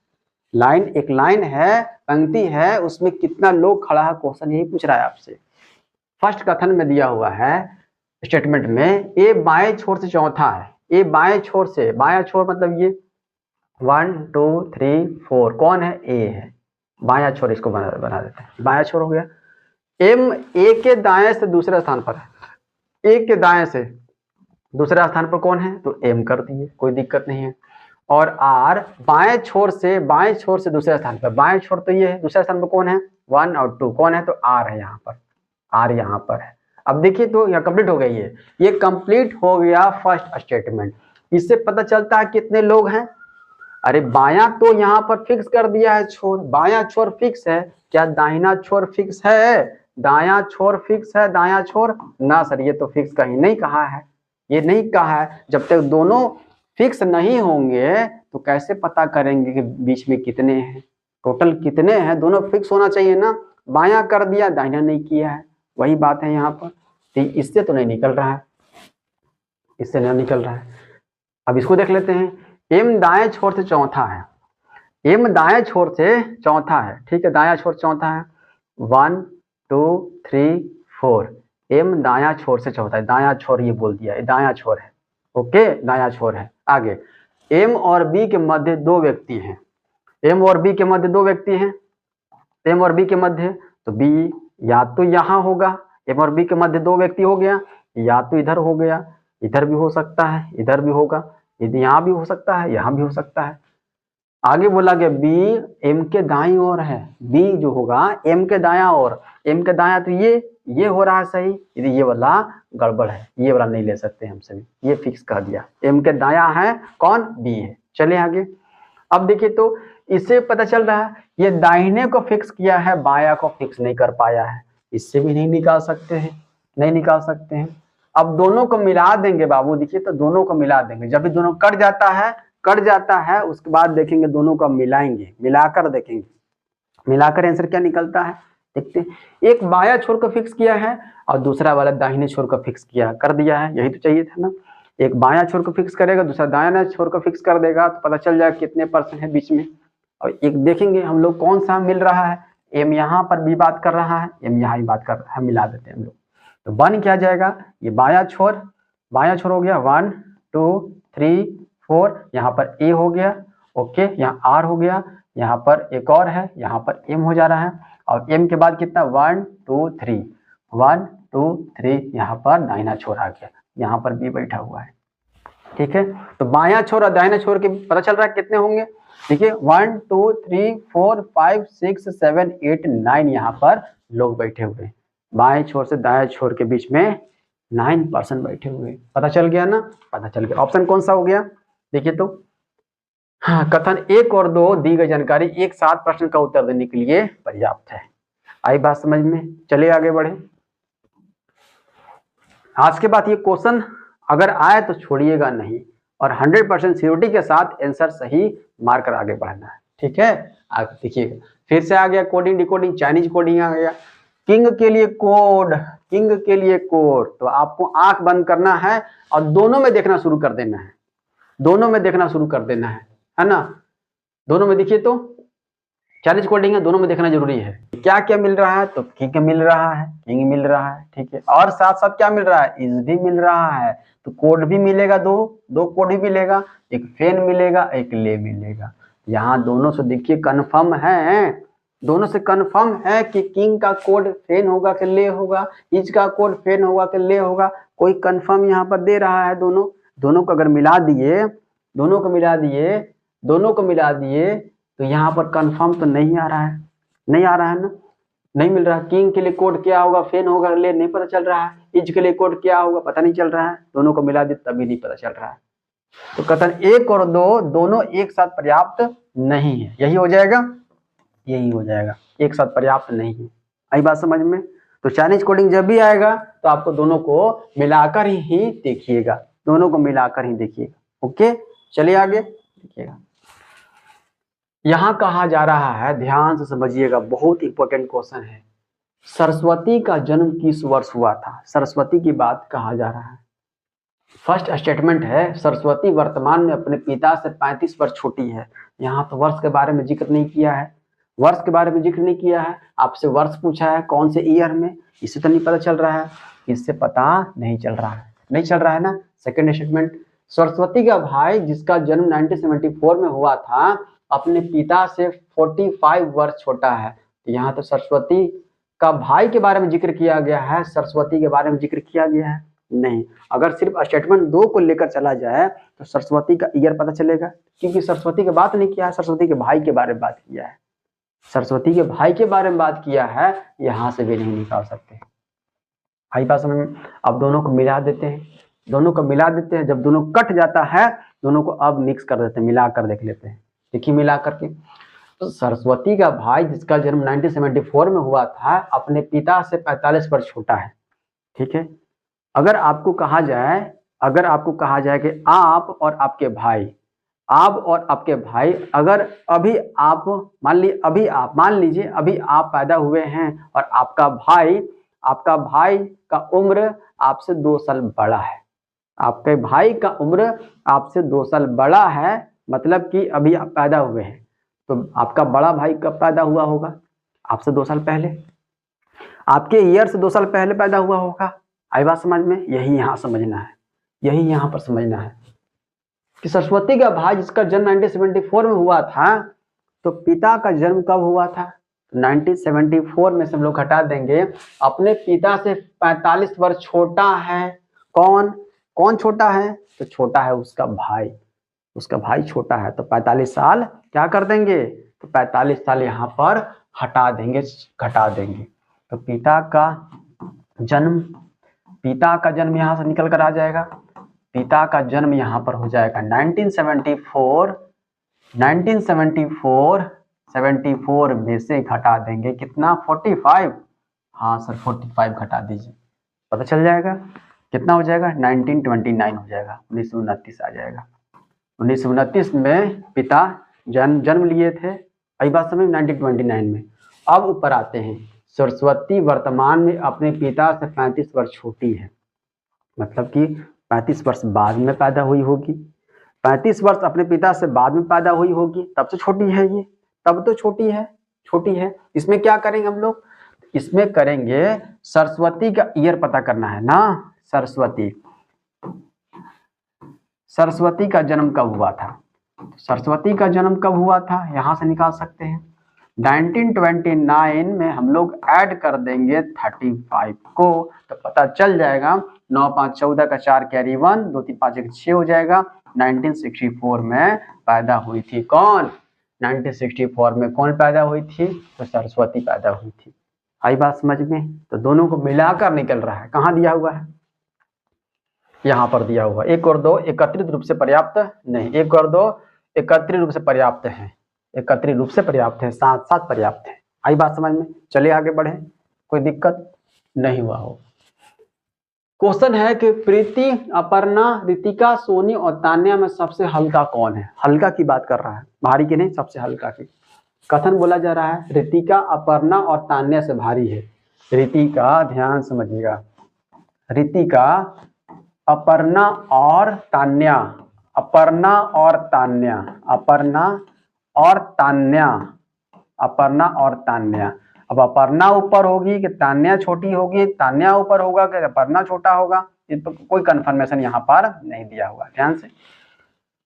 एक लाइन है, पंक्ति है, उसमें कितना लोग खड़ा है, क्वेश्चन यही पूछ रहा है आपसे। फर्स्ट कथन में दिया हुआ है स्टेटमेंट में ए बाएं छोर से चौथा है, ए बाएं छोर से, बायां छोर मतलब ये 1 2 3 4 कौन है, ए है, बायां छोर इसको बना देते हैं, बायां छोर हो गया। एम ए के दाएं से दूसरे स्थान पर है, ए के दाएं से दूसरे स्थान पर कौन है, तो एम कर दिए, कोई दिक्कत नहीं है। और आर बाएं छोर से दूसरे स्थान पर, बाएं छोर तो ये है, दूसरे स्थान पर कौन है, 1 और 2 कौन है, तो आर है, यहाँ पर आर यहाँ पर है। अब देखिए तो यह कंप्लीट हो गई है, ये कंप्लीट हो गया फर्स्ट स्टेटमेंट। इससे पता चलता है कितने लोग हैं, अरे बायां तो यहाँ पर फिक्स कर दिया है छोर, बायां छोर फिक्स है, क्या दाहिना छोर फिक्स है, दायां छोर फिक्स है, दायां छोर ना सर, ये तो फिक्स कहीं नहीं कहा है, ये नहीं कहा है। जब तक दोनों फिक्स नहीं होंगे तो कैसे पता करेंगे कि बीच में कितने हैं, टोटल कितने हैं, दोनों फिक्स होना चाहिए ना। बायां कर दिया, दाहिना नहीं किया है, वही बात है यहाँ पर, तो इससे तो नहीं निकल रहा है, इससे नहीं निकल रहा है। अब इसको देख लेते हैं, एम दाएं छोर से चौथा है, एम दाएं छोर से चौथा है, ठीक है, दायां छोर चौथा है, 1 2 3 4, एम दायां छोर से चौथा है, दायां छोर ये बोल दिया, दायां छोर है, ओके, दायां छोर है। आगे एम और बी के मध्य दो व्यक्ति हैं, एम और बी के मध्य दो व्यक्ति हैं, एम और बी के मध्य, तो बी या तो यहाँ होगा, एम और बी के मध्य दो व्यक्ति हो गया, या तो इधर हो गया, इधर भी हो सकता है, इधर भी होगा, यदि यहाँ भी हो सकता है, यहाँ भी हो सकता है। आगे बोला गया बी एम के दाईं ओर है, बी जो होगा एम के दायां ओर, एम के दायां तो ये हो रहा है सही, यदि ये वाला गड़बड़ है, ये वाला नहीं ले सकते हम सभी, ये फिक्स कर दिया, एम के दायां है कौन, बी है। चलिए आगे, अब देखिए तो इससे पता चल रहा है ये दाहिने को फिक्स किया है, बायां को फिक्स नहीं कर पाया है, इससे भी नहीं निकाल सकते हैं, नहीं निकाल सकते हैं। अब दोनों को मिला देंगे बाबू, देखिए तो दोनों को मिला देंगे, जब भी दोनों कट जाता है उसके बाद देखेंगे दोनों को मिलाएंगे, मिलाकर देखेंगे, मिलाकर आंसर क्या निकलता है देखते हैं। एक बायां छोर को फिक्स किया है और दूसरा वाला दाहिने छोर को फिक्स किया कर दिया है, यही तो चाहिए था ना। एक बायां छोर को फिक्स करेगा, दूसरा दायां छोर को फिक्स कर देगा, तो पता चल जाएगा कितने परसेंट है बीच में। और एक देखेंगे हम लोग कौन सा मिल रहा है, एम यहाँ पर भी बात कर रहा है, एम यहाँ भी बात कर रहा है, मिला देते हैं हम लोग, तो बन क्या जाएगा, ये बायां छोर हो गया, 1 2 3 4, यहाँ पर ए हो गया, ओके, यहाँ आर हो गया, यहाँ पर एक और है, यहाँ पर एम हो जा रहा है, और एम के बाद कितना 1 2 3, 1 2 3, यहाँ पर दाहिना छोर आ गया, यहाँ पर बी बैठा हुआ है, ठीक है। तो बायां छोर और दाहिना छोर के पता चल रहा है कितने होंगे, देखिए 1 2 3 4 5 6 7 8 9 यहाँ पर लोग बैठे हुए, बाएं छोर से दाएं छोर के बीच में 9% बैठे हुए, पता चल गया ना, पता चल गया। ऑप्शन कौन सा हो गया, देखिए तो हाँ, कथन 1 और 2 दी गई जानकारी एक साथ प्रश्न का उत्तर देने के लिए पर्याप्त है। आई बात समझ में, चलिए आगे बढ़े। आज के बाद ये क्वेश्चन अगर आए तो छोड़िएगा नहीं, और 100% सिक्योरिटी के साथ आंसर सही मार कर आगे बढ़ना है, ठीक है। आप देखिएगा फिर से आ गया कोडिंग डिकोडिंग, चाइनीज कोडिंग आ गया, किंग के लिए कोड, तो आपको आंख बंद करना है और दोनों में देखना शुरू कर देना है, दोनों में देखना शुरू कर देना है ना। दोनों में देखिए तो चाइनीज कोडिंग है, दोनों में देखना जरूरी है। क्या क्या मिल रहा है, तो किंग मिल रहा है, ठीक है, और साथ साथ क्या मिल रहा है, इज भी मिल रहा है, तो कोड भी मिलेगा, दो कोड भी मिलेगा, एक फैन मिलेगा, एक ले मिलेगा। यहाँ दोनों से देखिए कन्फर्म है, दोनों से कन्फर्म है कि किंग का कोड फैन होगा कि ले होगा, इज का कोड फैन होगा कि ले होगा, कोई कन्फर्म यहाँ पर दे रहा है। दोनों को अगर मिला दिए, दोनों को मिला दिए तो यहाँ पर कंफर्म तो नहीं आ रहा है, नहीं आ रहा है ना। नहीं मिल रहा। किंग के लिए कोड क्या होगा, फेन होगा ले, नहीं पता चल रहा है। इज के लिए कोड क्या होगा, पता नहीं चल रहा है। दोनों को मिला दे तभी नहीं पता चल रहा है। तो कथन 1 और 2 दोनों एक साथ पर्याप्त नहीं है, यही हो जाएगा, यही हो जाएगा, एक साथ पर्याप्त नहीं है। आई बात समझ में। तो चाइनीज कोडिंग जब भी आएगा तो आपको दोनों को मिलाकर ही देखिएगा, दोनों को मिलाकर ही देखिएगा। ओके, चलिए आगे देखिएगा। यहां कहा जा रहा है, ध्यान से समझिएगा, बहुत इंपॉर्टेंट क्वेश्चन है। सरस्वती का जन्म किस वर्ष हुआ था? सरस्वती की बात कहा जा रहा है। फर्स्ट स्टेटमेंट है, सरस्वती वर्तमान में अपने पिता से 35 वर्ष छोटी है। यहाँ तो वर्ष के बारे में जिक्र नहीं किया है, वर्ष के बारे में जिक्र नहीं किया है। आपसे वर्ष पूछा है, कौन से ईयर में, इससे तो नहीं पता चल रहा है, इससे पता नहीं चल रहा है, नहीं चल रहा है ना। सेकंड स्टेटमेंट, सरस्वती का भाई जिसका जन्म 1974 में हुआ था अपने पिता से 45 वर्ष छोटा है। तो यहाँ तो सरस्वती का भाई के बारे में जिक्र किया गया है, सरस्वती के बारे में जिक्र किया गया है नहीं। अगर सिर्फ स्टेटमेंट 2 को लेकर चला जाए तो सरस्वती का ईयर पता चलेगा, क्योंकि सरस्वती की बात नहीं किया है, सरस्वती के भाई के बारे में बात किया है, सरस्वती के भाई के बारे में बात किया है, यहां से भी नहीं निकाल सकते। आई बात समझ में। अब दोनों को मिला देते हैं, दोनों को मिला देते हैं। जब दोनों कट जाता है दोनों को अब मिक्स कर देते हैं, मिला कर देख लेते हैं। देखिए मिला करके, तो सरस्वती का भाई जिसका जन्म 1974 में हुआ था अपने पिता से 45 वर्ष छोटा है। ठीक है, अगर आपको कहा जाए, अगर आपको कहा जाए कि आप और आपके भाई, आप और आपके भाई, अगर अभी आप मान लीजिए अभी आप पैदा हुए हैं और आपका भाई का उम्र आपसे 2 साल बड़ा है, आपके भाई का उम्र आपसे 2 साल बड़ा है, मतलब कि अभी आप पैदा हुए हैं। तो आपका बड़ा भाई कब पैदा हुआ होगा? आपसे 2 साल पहले, आपके ईयर से 2 साल पहले पैदा हुआ होगा। आई बात समझ में। यही यहाँ समझना है, यही यहाँ पर समझना है कि सरस्वती का भाई जिसका जन्म 1974 में हुआ था, तो पिता का जन्म कब हुआ था? 1974 में से हम लोग हटा देंगे, अपने पिता से 45 वर्ष छोटा है। कौन छोटा है? तो छोटा है उसका भाई, उसका भाई छोटा है। तो 45 साल क्या कर देंगे? तो 45 साल यहाँ पर हटा देंगे, घटा देंगे। तो पिता का जन्म यहाँ से निकल कर आ जाएगा, पिता का जन्म यहाँ पर हो जाएगा 1974 में से घटा देंगे कितना? 45। हाँ सर 45 घटा दीजिए, पता चल जाएगा कितना हो जाएगा? 1929 हो जाएगा, 1929 आ जाएगा। 1929 में पिता जन्म लिए थे। आई बात समझ, 1929 में। अब ऊपर आते हैं, सरस्वती वर्तमान में अपने पिता से 35 वर्ष छोटी है, मतलब कि 35 वर्ष बाद में पैदा हुई होगी, 35 वर्ष अपने पिता से बाद में पैदा हुई होगी, तब तो छोटी है ये, तब तो छोटी है। इसमें क्या करेंगे हम लोग? इसमें करेंगे सरस्वती का ईयर पता करना है ना। सरस्वती का जन्म कब हुआ था? सरस्वती का जन्म कब हुआ था यहां से निकाल सकते हैं। 1929 में हम लोग ऐड कर देंगे 35 को, तो पता चल जाएगा 9 5 14 का 4 कैरी 1, 2 3 5 1 6 हो जाएगा। 1964 में पैदा हुई थी कौन? 1964 में कौन पैदा हुई थी? तो सरस्वती पैदा हुई थी। आई बात समझ में। तो दोनों को मिलाकर निकल रहा है, कहाँ दिया हुआ है? यहाँ पर दिया हुआ। 1 और 2 एकत्रित रूप से पर्याप्त नहीं, 1 और 2 एकत्रित रूप से पर्याप्त है, एकत्रित रूप से पर्याप्त है, साथ साथ पर्याप्त है। आई बात समझ में। चलिए आगे बढ़े, कोई दिक्कत नहीं हुआ हो। क्वेश्चन है कि प्रीति, अपर्णा, रितिका, सोनी और तान्या में सबसे हल्का कौन है? हल्का की बात कर रहा है, भारी की नहीं, सबसे हल्का की। कथन बोला जा रहा है रितिका अपर्णा और तान्या से भारी है। रितिका, ध्यान समझिएगा, रितिका, अपर्णा और तान्या, अपर्णा और तान्या, अपर्णा और तान्या, अपर्णा और तान्या। अब अपर्णा ऊपर होगी कि तान्या छोटी होगी, तान्या ऊपर होगा कि अपर्णा छोटा होगा, इस पर कोई कंफर्मेशन यहाँ पर नहीं दिया हुआ। ध्यान से,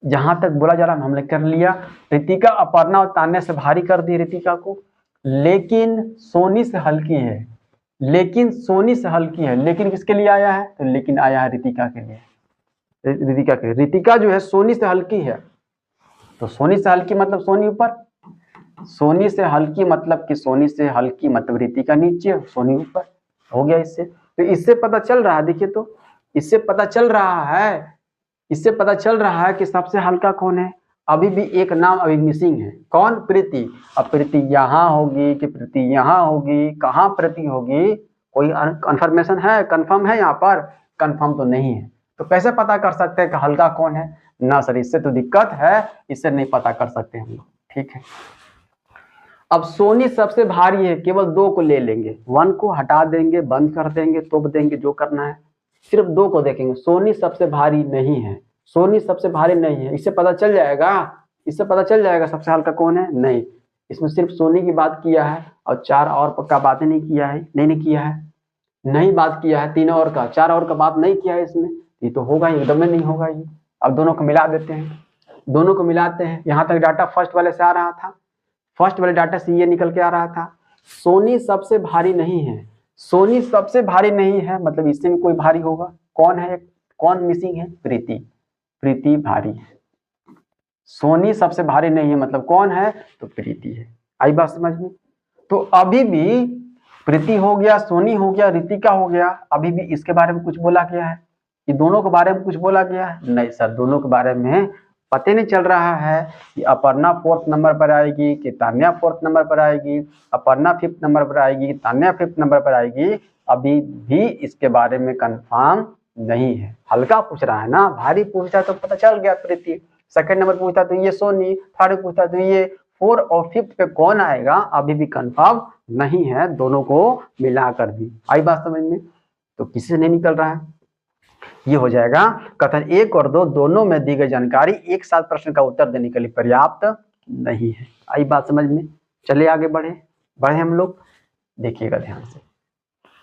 जहां तक बोला जा रहा है हमने कर लिया। रितिका अपर्णा और तान्या से भारी कर दी रितिका को, लेकिन सोनी से हल्की है, लेकिन सोनी से हल्की है। लेकिन किसके लिए आया है? तो लेकिन आया है रितिका के लिए, रितिका के। रितिका जो है सोनी से हल्की है, तो सोनी से हल्की मतलब सोनी ऊपर, सोनी से हल्की मतलब कि सोनी से हल्की मतलब रीति का नीचे, सोनी ऊपर हो गया। इससे तो इससे पता चल रहा है, देखिए तो इससे पता चल रहा है, इससे पता चल रहा है कि सबसे हल्का कौन है। अभी भी एक नाम अभी मिसिंग है, कौन? प्रीति। अब प्रीति यहाँ होगी कि प्रीति यहाँ होगी, कहाँ प्रीति होगी, कोई कंफर्मेशन है, कंफर्म है? यहाँ पर कंफर्म तो नहीं है। तो कैसे पता कर सकते हैं कि हल्का कौन है? ना सर, इससे तो दिक्कत है, इससे नहीं पता कर सकते हम लोग। ठीक है, अब सोनी सबसे भारी है, केवल 2 को ले लेंगे, 1 को हटा देंगे, बंद कर देंगे, तोप देंगे, जो करना है, सिर्फ 2 को देखेंगे। सोनी सबसे भारी नहीं है, सोनी सबसे भारी नहीं है, इससे पता चल जाएगा, इससे पता चल जाएगा सबसे हल्का कौन है। नहीं, इसमें सिर्फ सोनी की बात किया है और 4 और का बातें नहीं किया है, नहीं किया है, नहीं बात किया है 3 और का, 4 और का बात नहीं किया है इसमें। ये तो होगा ही, एकदम नहीं होगा ये। अब दोनों को मिला देते हैं, दोनों को मिलाते हैं। यहाँ तक डाटा फर्स्ट वाले से आ रहा था, फर्स्ट वाले डाटा से ये निकल के आ रहा था, सोनी सबसे भारी नहीं है। सोनी सबसे भारी नहीं है मतलब इससे भी कोई भारी होगा। कौन है, कौन मिसिंग है? प्रीति। प्रीति भारी है। सोनी सबसे भारी नहीं है मतलब कौन है? तो प्रीति है। आई बात समझ में? तो अभी भी प्रीति हो गया, सोनी हो गया, रितिका हो गया, अभी भी इसके बारे में कुछ बोला गया है? ये दोनों के बारे में कुछ बोला गया है? नहीं सर, दोनों के बारे में पता नहीं चल रहा है कि अपर्णा 4th नंबर पर आएगी कि तान्या 4th नंबर पर आएगी, अपर्णा 5th नंबर पर आएगी कि तान्या 5th नंबर पर आएगी। अभी भी इसके बारे में कंफर्म नहीं है। हल्का पूछ रहा है ना, भारी पूछता तो पता चल गया प्रीति, सेकंड नंबर पूछता तो ये सोनी, थर्ड पूछता तो ये 4 और 5th पे कौन आएगा, अभी भी कंफर्म नहीं है, दोनों को मिलाकर भी। आई बात समझ में? तो किसी से नहीं निकल रहा है, ये हो जाएगा कथन 1 और 2 दोनों में दी गई जानकारी एक साथ प्रश्न का उत्तर देने के लिए पर्याप्त नहीं है। आई बात समझ में? चलिए आगे बढ़े हम लोग, देखिएगा ध्यान से।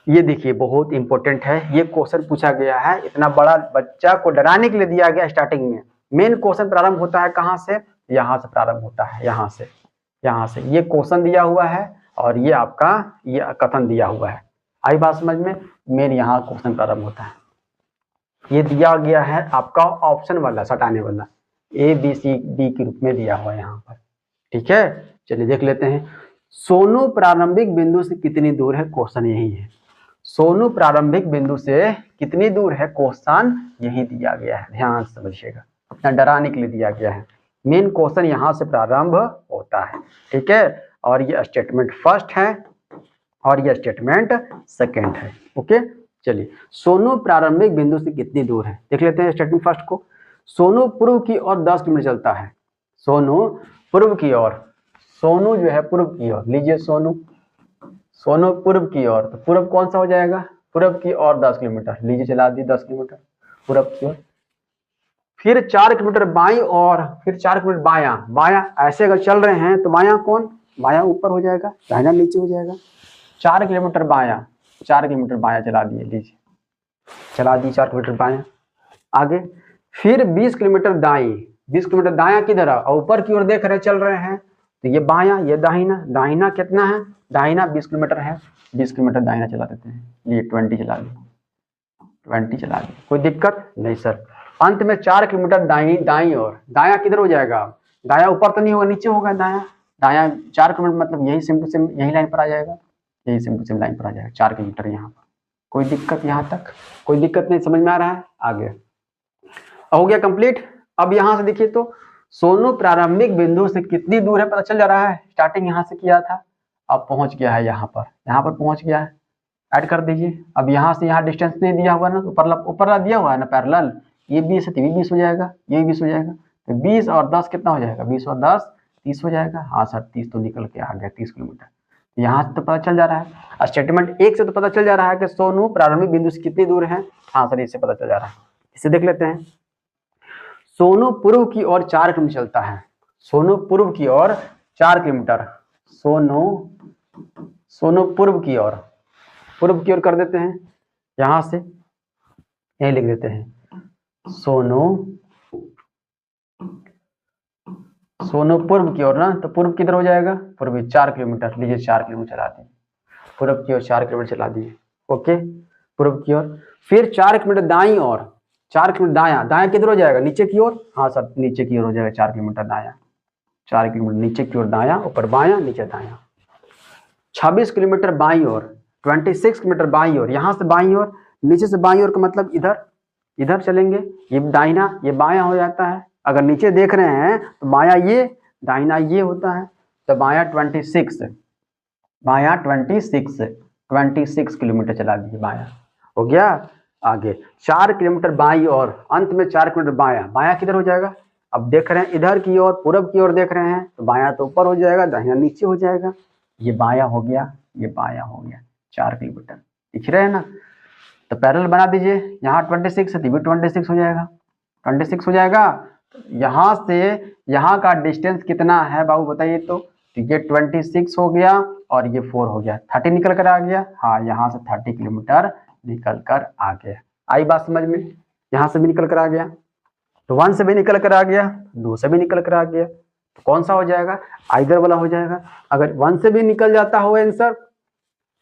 ये देखिए बहुत इंपॉर्टेंट है, ये क्वेश्चन पूछा गया है, इतना बड़ा बच्चा को डराने के लिए दिया गया। स्टार्टिंग में मेन क्वेश्चन प्रारंभ होता है कहाँ से? यहाँ से प्रारंभ होता है, यहाँ से ये क्वेश्चन दिया हुआ है और ये आपका ये कथन दिया हुआ है। आई बात समझ में? मेन यहाँ क्वेश्चन प्रारंभ होता है। ये दिया गया है आपका ऑप्शन वाला, सटाने वाला, ABCD के रूप में दिया हुआ है यहाँ पर। ठीक है, चलिए देख लेते हैं। सोनू प्रारंभिक बिंदु से कितनी दूर है? क्वेश्चन यही है, सोनू प्रारंभिक बिंदु से कितनी दूर है, क्वेश्चन यही दिया गया है। ध्यान से समझिएगा, अपना डराने के लिए दिया गया है। मेन क्वेश्चन यहाँ से प्रारंभ होता है। ठीक है, और ये स्टेटमेंट फर्स्ट है और ये स्टेटमेंट सेकेंड है। ओके, चलिए सोनू प्रारंभिक बिंदु से कितनी दूर है देख लेते हैं स्टेटमेंट फर्स्ट को। सोनू पूर्व की ओर 10 किलोमीटर चलता है। सोनू पूर्व की ओर, सोनू जो है पूर्व की ओर, लीजिए सोनू पूर्व की ओर, तो पूर्व कौन सा हो जाएगा? पूर्व की ओर 10 किलोमीटर, लीजिए चला दी 10 किलोमीटर पूर्व की ओर। फिर 4 किलोमीटर बाईं और फिर 4 किलोमीटर बायां, ऐसे अगर चल रहे हैं तो बायां कौन? बायां ऊपर हो जाएगा, दाहिना नीचे हो जाएगा। 4 किलोमीटर बायां, 4 किलोमीटर बायां चला दिए, लीजिए चला दी 4 किलोमीटर बायां। आगे फिर 20 किलोमीटर दाई, 20 किलोमीटर दायां किधर है? ऊपर की ओर देख रहे चल रहे हैं, तो ये बायां, ये दाहिना कितना है? दाहिना 20 किलोमीटर है, 20 किलोमीटर दाहिना चला देते हैं, ये 20 चला दी, 20 चला दी, कोई दिक्कत नहीं सर। अंत में 4 किलोमीटर दाई और दायां किधर हो जाएगा? दायां ऊपर तो नहीं होगा, नीचे होगा दायां 4 किलोमीटर मतलब यही सिंपल यही लाइन पर आ जाएगा, यही सिंपल लाइन पर आ जाएगा 4 किलोमीटर यहाँ पर। कोई दिक्कत यहाँ तक? कोई दिक्कत नहीं, समझ में आ रहा है? आगे हो गया कंप्लीट। अब यहाँ से देखिए तो सोनू प्रारंभिक बिंदु से कितनी दूर है पता चल जा रहा है। स्टार्टिंग यहाँ से किया था, अब पहुंच गया है यहाँ पर पहुंच गया है, ऐड कर दीजिए। अब यहाँ से यहाँ डिस्टेंस नहीं दिया हुआ ना, ऊपर दिया हुआ है ना पैरेलल, ये 20 है, 20 हो जाएगा, ये 20 हो जाएगा, तो 20 और 10 कितना हो जाएगा? 20 और 10 30 हो जाएगा। हाँ सर 30 तो निकल के आ गया, 30 किलोमीटर। यहाँ से तो पता चल जा रहा है, स्टेटमेंट 1 से तो पता चल जा रहा है कि सोनू प्रारंभिक बिंदु से कितनी दूर है। हाँ सर इससे पता चल जा रहा है, इसे देख लेते हैं। सोनू पूर्व की ओर 4 किलोमीटर चलता है, सोनू पूर्व की ओर 4 किलोमीटर, सोनू पूर्व की ओर कर देते हैं, यहां से यही लिख देते हैं, सोनू पूर्व की ओर ना, तो पूर्व किधर हो जाएगा? पूर्व 4 किलोमीटर, लीजिए 4 किलोमीटर चला दिए, पूर्व की ओर 4 किलोमीटर चला दिए। ओके, पूर्व की ओर। फिर 4 किलोमीटर दाईं ओर, 4 किलोमीटर दायां किधर हो जाएगा? नीचे की ओर। हाँ सर नीचे की ओर हो जाएगा 4 किलोमीटर दायां, 4 किलोमीटर नीचे की ओर दायां, ऊपर बायां, नीचे दायां। 26 किलोमीटर बाईं ओर, 26 किलोमीटर बाईं ओर, यहाँ से बाईं ओर, नीचे से बाईं ओर का मतलब इधर, इधर चलेंगे, ये दाहिना ये बायां हो जाता है। अगर नीचे देख रहे हैं तो बायां ये, दाहिना ये होता है, तो बायां 26, बायां 26 किलोमीटर चला दिए बायां, हो गया। आगे 4 किलोमीटर बाईं ओर, अंत में 4 किलोमीटर बायां, बायां किधर हो जाएगा, अब देख रहे हैं इधर की ओर, पूरब की ओर देख रहे हैं, तो बायां तो ऊपर हो जाएगा, दाहिना नीचे हो जाएगा, ये बायां हो गया, ये बायां हो गया, 4 किलोमीटर दिख रहे हैं ना। तो पैरेलल बना दीजिए, यहाँ 26 है तो भी 26 हो जाएगा, 26 हो जाएगा। यहाँ से यहाँ का डिस्टेंस कितना है बाबू बताइए तो ये 26 हो गया और ये 4 हो गया, 30 निकल कर आ गया। हाँ, यहाँ से 30 किलोमीटर निकल कर आ गया। आई बात समझ में, यहाँ से भी निकल कर आ गया, तो 1 से भी निकल कर आ गया, 2 से भी निकल कर आ गया, तो कौन सा हो जाएगा, आइदर वाला हो जाएगा। अगर 1 से भी निकल जाता हो आंसर,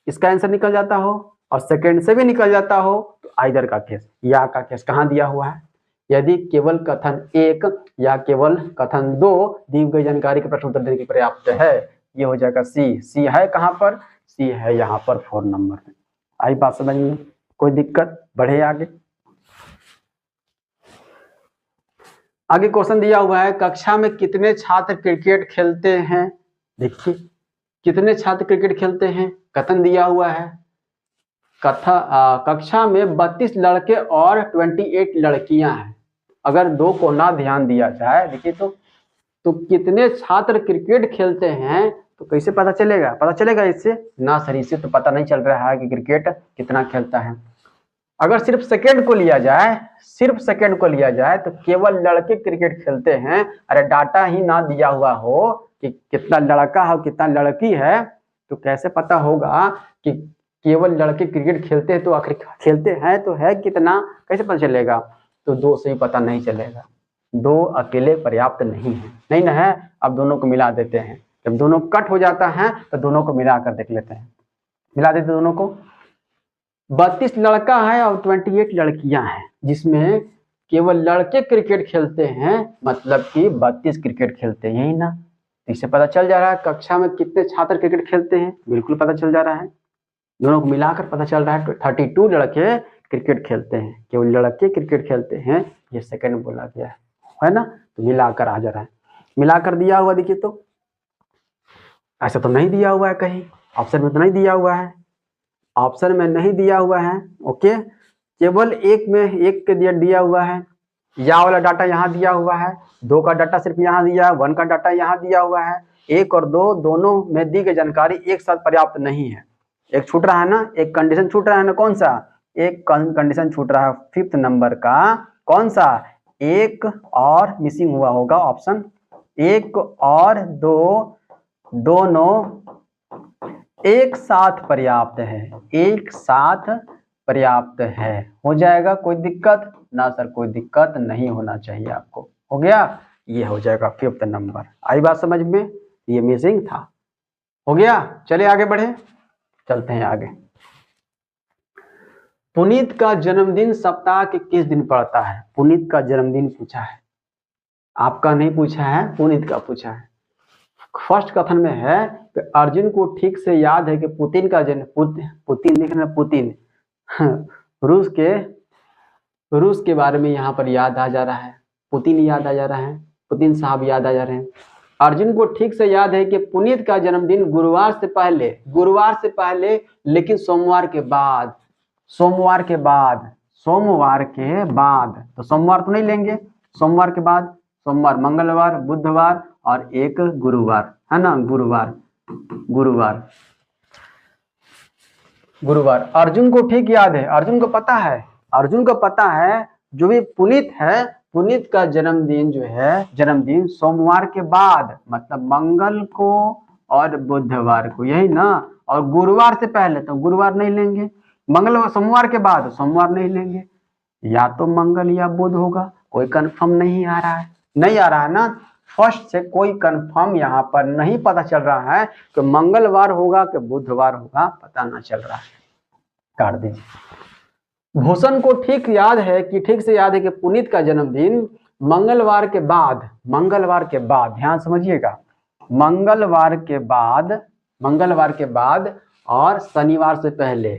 इसका आंसर निकल जाता हो, और सेकंड से भी निकल जाता हो, तो आइदर का केस, या का केस कहाँ दिया हुआ है। यदि केवल कथन 1 या केवल कथन 2 दी गई जानकारी के प्रश्न उत्तर देने की पर्याप्त है, ये हो जाएगा सी। सी है कहाँ पर, सी है यहाँ पर 4 नंबर में। आई बात समझ में, कोई दिक्कत, बढ़े आगे। आगे क्वेश्चन दिया हुआ है, कक्षा में कितने छात्र क्रिकेट खेलते हैं। देखिए कितने छात्र क्रिकेट खेलते हैं, कथन दिया हुआ है, कक्षा में 32 लड़के और 28 लड़कियां हैं। अगर 2 को ना ध्यान दिया जाए, देखिए तो कितने छात्र क्रिकेट खेलते हैं, तो कैसे पता चलेगा, पता चलेगा इससे ना, सर इससे तो पता नहीं चल रहा है कि क्रिकेट कितना खेलता है। अगर सिर्फ सेकंड को लिया जाए, सिर्फ सेकंड को लिया जाए, तो केवल लड़के क्रिकेट खेलते हैं। अरे डाटा ही ना दिया हुआ हो कि कितना लड़का है कितना लड़की है, तो कैसे पता होगा कि केवल लड़के क्रिकेट खेलते हैं, तो आखिर खेलते हैं तो है कितना, कैसे पता चलेगा। तो 2 से ही पता नहीं चलेगा, 2 अकेले पर्याप्त नहीं है, नहीं ना है। अब दोनों को मिला देते हैं, जब दोनों कट हो जाता है तो दोनों को मिलाकर देख लेते हैं, मिला देते दोनों को। 32 लड़का है और 28 लड़कियां हैं, जिसमें केवल लड़के क्रिकेट खेलते हैं, मतलब कि 32 क्रिकेट खेलते हैं, यही ना। इससे पता चल जा रहा है कक्षा में कितने छात्र क्रिकेट खेलते हैं, बिल्कुल पता चल जा रहा है। दोनों को मिलाकर पता चल रहा है 32 लड़के क्रिकेट खेलते हैं, केवल लड़के क्रिकेट खेलते हैं, ये सेकंड बोला गया है ना। तो मिलाकर आ जा रहा है, मिलाकर दिया हुआ देखिए, तो ऐसा तो नहीं दिया हुआ है कहीं, ऑप्शन में तो नहीं दिया हुआ है, ऑप्शन में नहीं दिया हुआ है। ओके, केवल एक में एक के दिया हुआ है, या वाला डाटा यहाँ दिया हुआ है, 2 का डाटा सिर्फ यहाँ दिया है, 1 का डाटा यहाँ दिया हुआ है। 1 और 2 दोनों में दी गई जानकारी एक साथ पर्याप्त नहीं है, एक छूट रहा है ना, एक कंडीशन छूट रहा है ना, कौन सा, एक कंडीशन छूट रहा है 5th नंबर का, कौन सा, 1 और मिसिंग हुआ होगा ऑप्शन, 1 और 2 दोनों एक साथ पर्याप्त है, एक साथ पर्याप्त है, हो जाएगा, कोई दिक्कत ना सर, कोई दिक्कत नहीं होना चाहिए आपको, हो गया, ये हो जाएगा 5th नंबर। आई बात समझ में, ये मिसिंग था, हो गया। चलिए आगे बढ़े, चलते हैं आगे। पुनीत का जन्मदिन सप्ताह के किस दिन पड़ता है। पुनीत का जन्मदिन पूछा है, आपका नहीं पूछा है, पुनीत का पूछा है। फर्स्ट कथन में है कि अर्जुन को ठीक से याद है कि पुतिन का जन्म, पुतिन देख रहे, पुतिन रूस के बारे में यहाँ पर याद आ जा रहा है, पुतिन याद आ जा रहा है, पुतिन साहब याद आ जा रहे हैं। अर्जुन को ठीक से याद है कि पुनीत का जन्मदिन गुरुवार से पहले लेकिन सोमवार के बाद, तो सोमवार तो नहीं लेंगे, सोमवार के बाद, सोमवार, मंगलवार, बुधवार और एक गुरुवार, है ना, गुरुवार। अर्जुन को ठीक याद है, अर्जुन को पता है जो भी पुनीत है, पुनीत का जन्मदिन जो है, जन्मदिन सोमवार के बाद, मतलब मंगल को और बुधवार को, यही ना। और गुरुवार से पहले तो गुरुवार नहीं लेंगे, मंगलवार, सोमवार के बाद सोमवार नहीं लेंगे, या तो मंगल या बुध होगा, कोई कंफर्म नहीं आ रहा है ना। फर्स्ट से कोई कंफर्म यहाँ पर नहीं पता चल रहा है कि मंगलवार होगा कि बुधवार होगा, पता ना चल रहा है, काट दीजिए। भूषण को ठीक से याद है कि पुनीत का जन्मदिन मंगलवार के बाद, मंगलवार के बाद, ध्यान समझिएगा, मंगलवार के बाद, मंगलवार के बाद और शनिवार से पहले,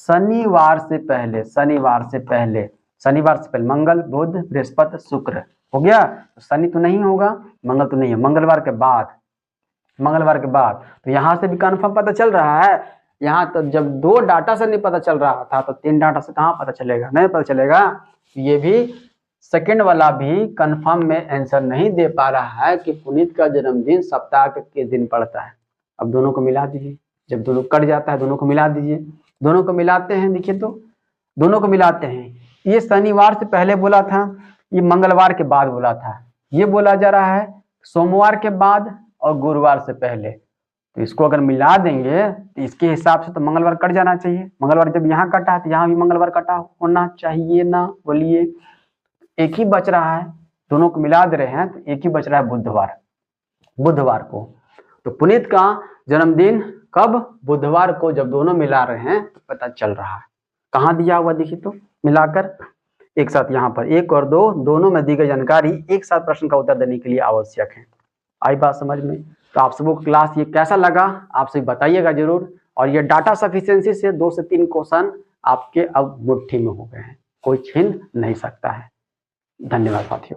शनिवार से पहले, शनिवार से पहले, शनिवार से पहले मंगल बुध बृहस्पति शुक्र हो गया, शनि तो नहीं होगा, मंगल तो नहीं है, मंगलवार के बाद, मंगलवार के बाद। तो यहाँ से भी कंफर्म पता चल रहा है, यहाँ तो जब 2 डाटा से नहीं पता चल रहा था तो 3 डाटा से कहाँ पता चलेगा, नहीं पता चलेगा। ये भी सेकंड वाला भी कंफर्म में आंसर नहीं दे पा रहा है कि पुनीत का जन्मदिन सप्ताह के किस दिन पड़ता है। अब दोनों को मिला दीजिए, जब दोनों कट जाता है दोनों को मिला दीजिए, दोनों को मिलाते हैं, देखिए तो दोनों को मिलाते हैं, ये शनिवार से पहले बोला था, ये मंगलवार के बाद बोला था, ये बोला जा रहा है सोमवार के बाद और गुरुवार से पहले। तो इसको अगर मिला देंगे तो इसके हिसाब से तो मंगलवार कट जाना चाहिए, मंगलवार जब यहाँ कटा है तो यहाँ भी मंगलवार कटा होना चाहिए ना, बोलिए। एक ही बच रहा है, दोनों को मिला दे रहे हैं तो एक ही बच रहा है बुधवार, बुधवार को। तो पुनीत का जन्मदिन कब, बुधवार को, जब दोनों मिला रहे हैं तो पता चल रहा है। कहाँ दिया हुआ देखिए तो मिलाकर एक साथ, यहाँ पर 1 और 2 दोनों में दी गई जानकारी एक साथ प्रश्न का उत्तर देने के लिए आवश्यक है। आई बात समझ में? तो आप सबको क्लास ये कैसा लगा आप सभी बताइएगा जरूर। और ये डाटा सफिशिएंसी से 2 से 3 क्वेश्चन आपके अब मुट्ठी में हो गए हैं, कोई छीन नहीं सकता है। धन्यवाद साथियों।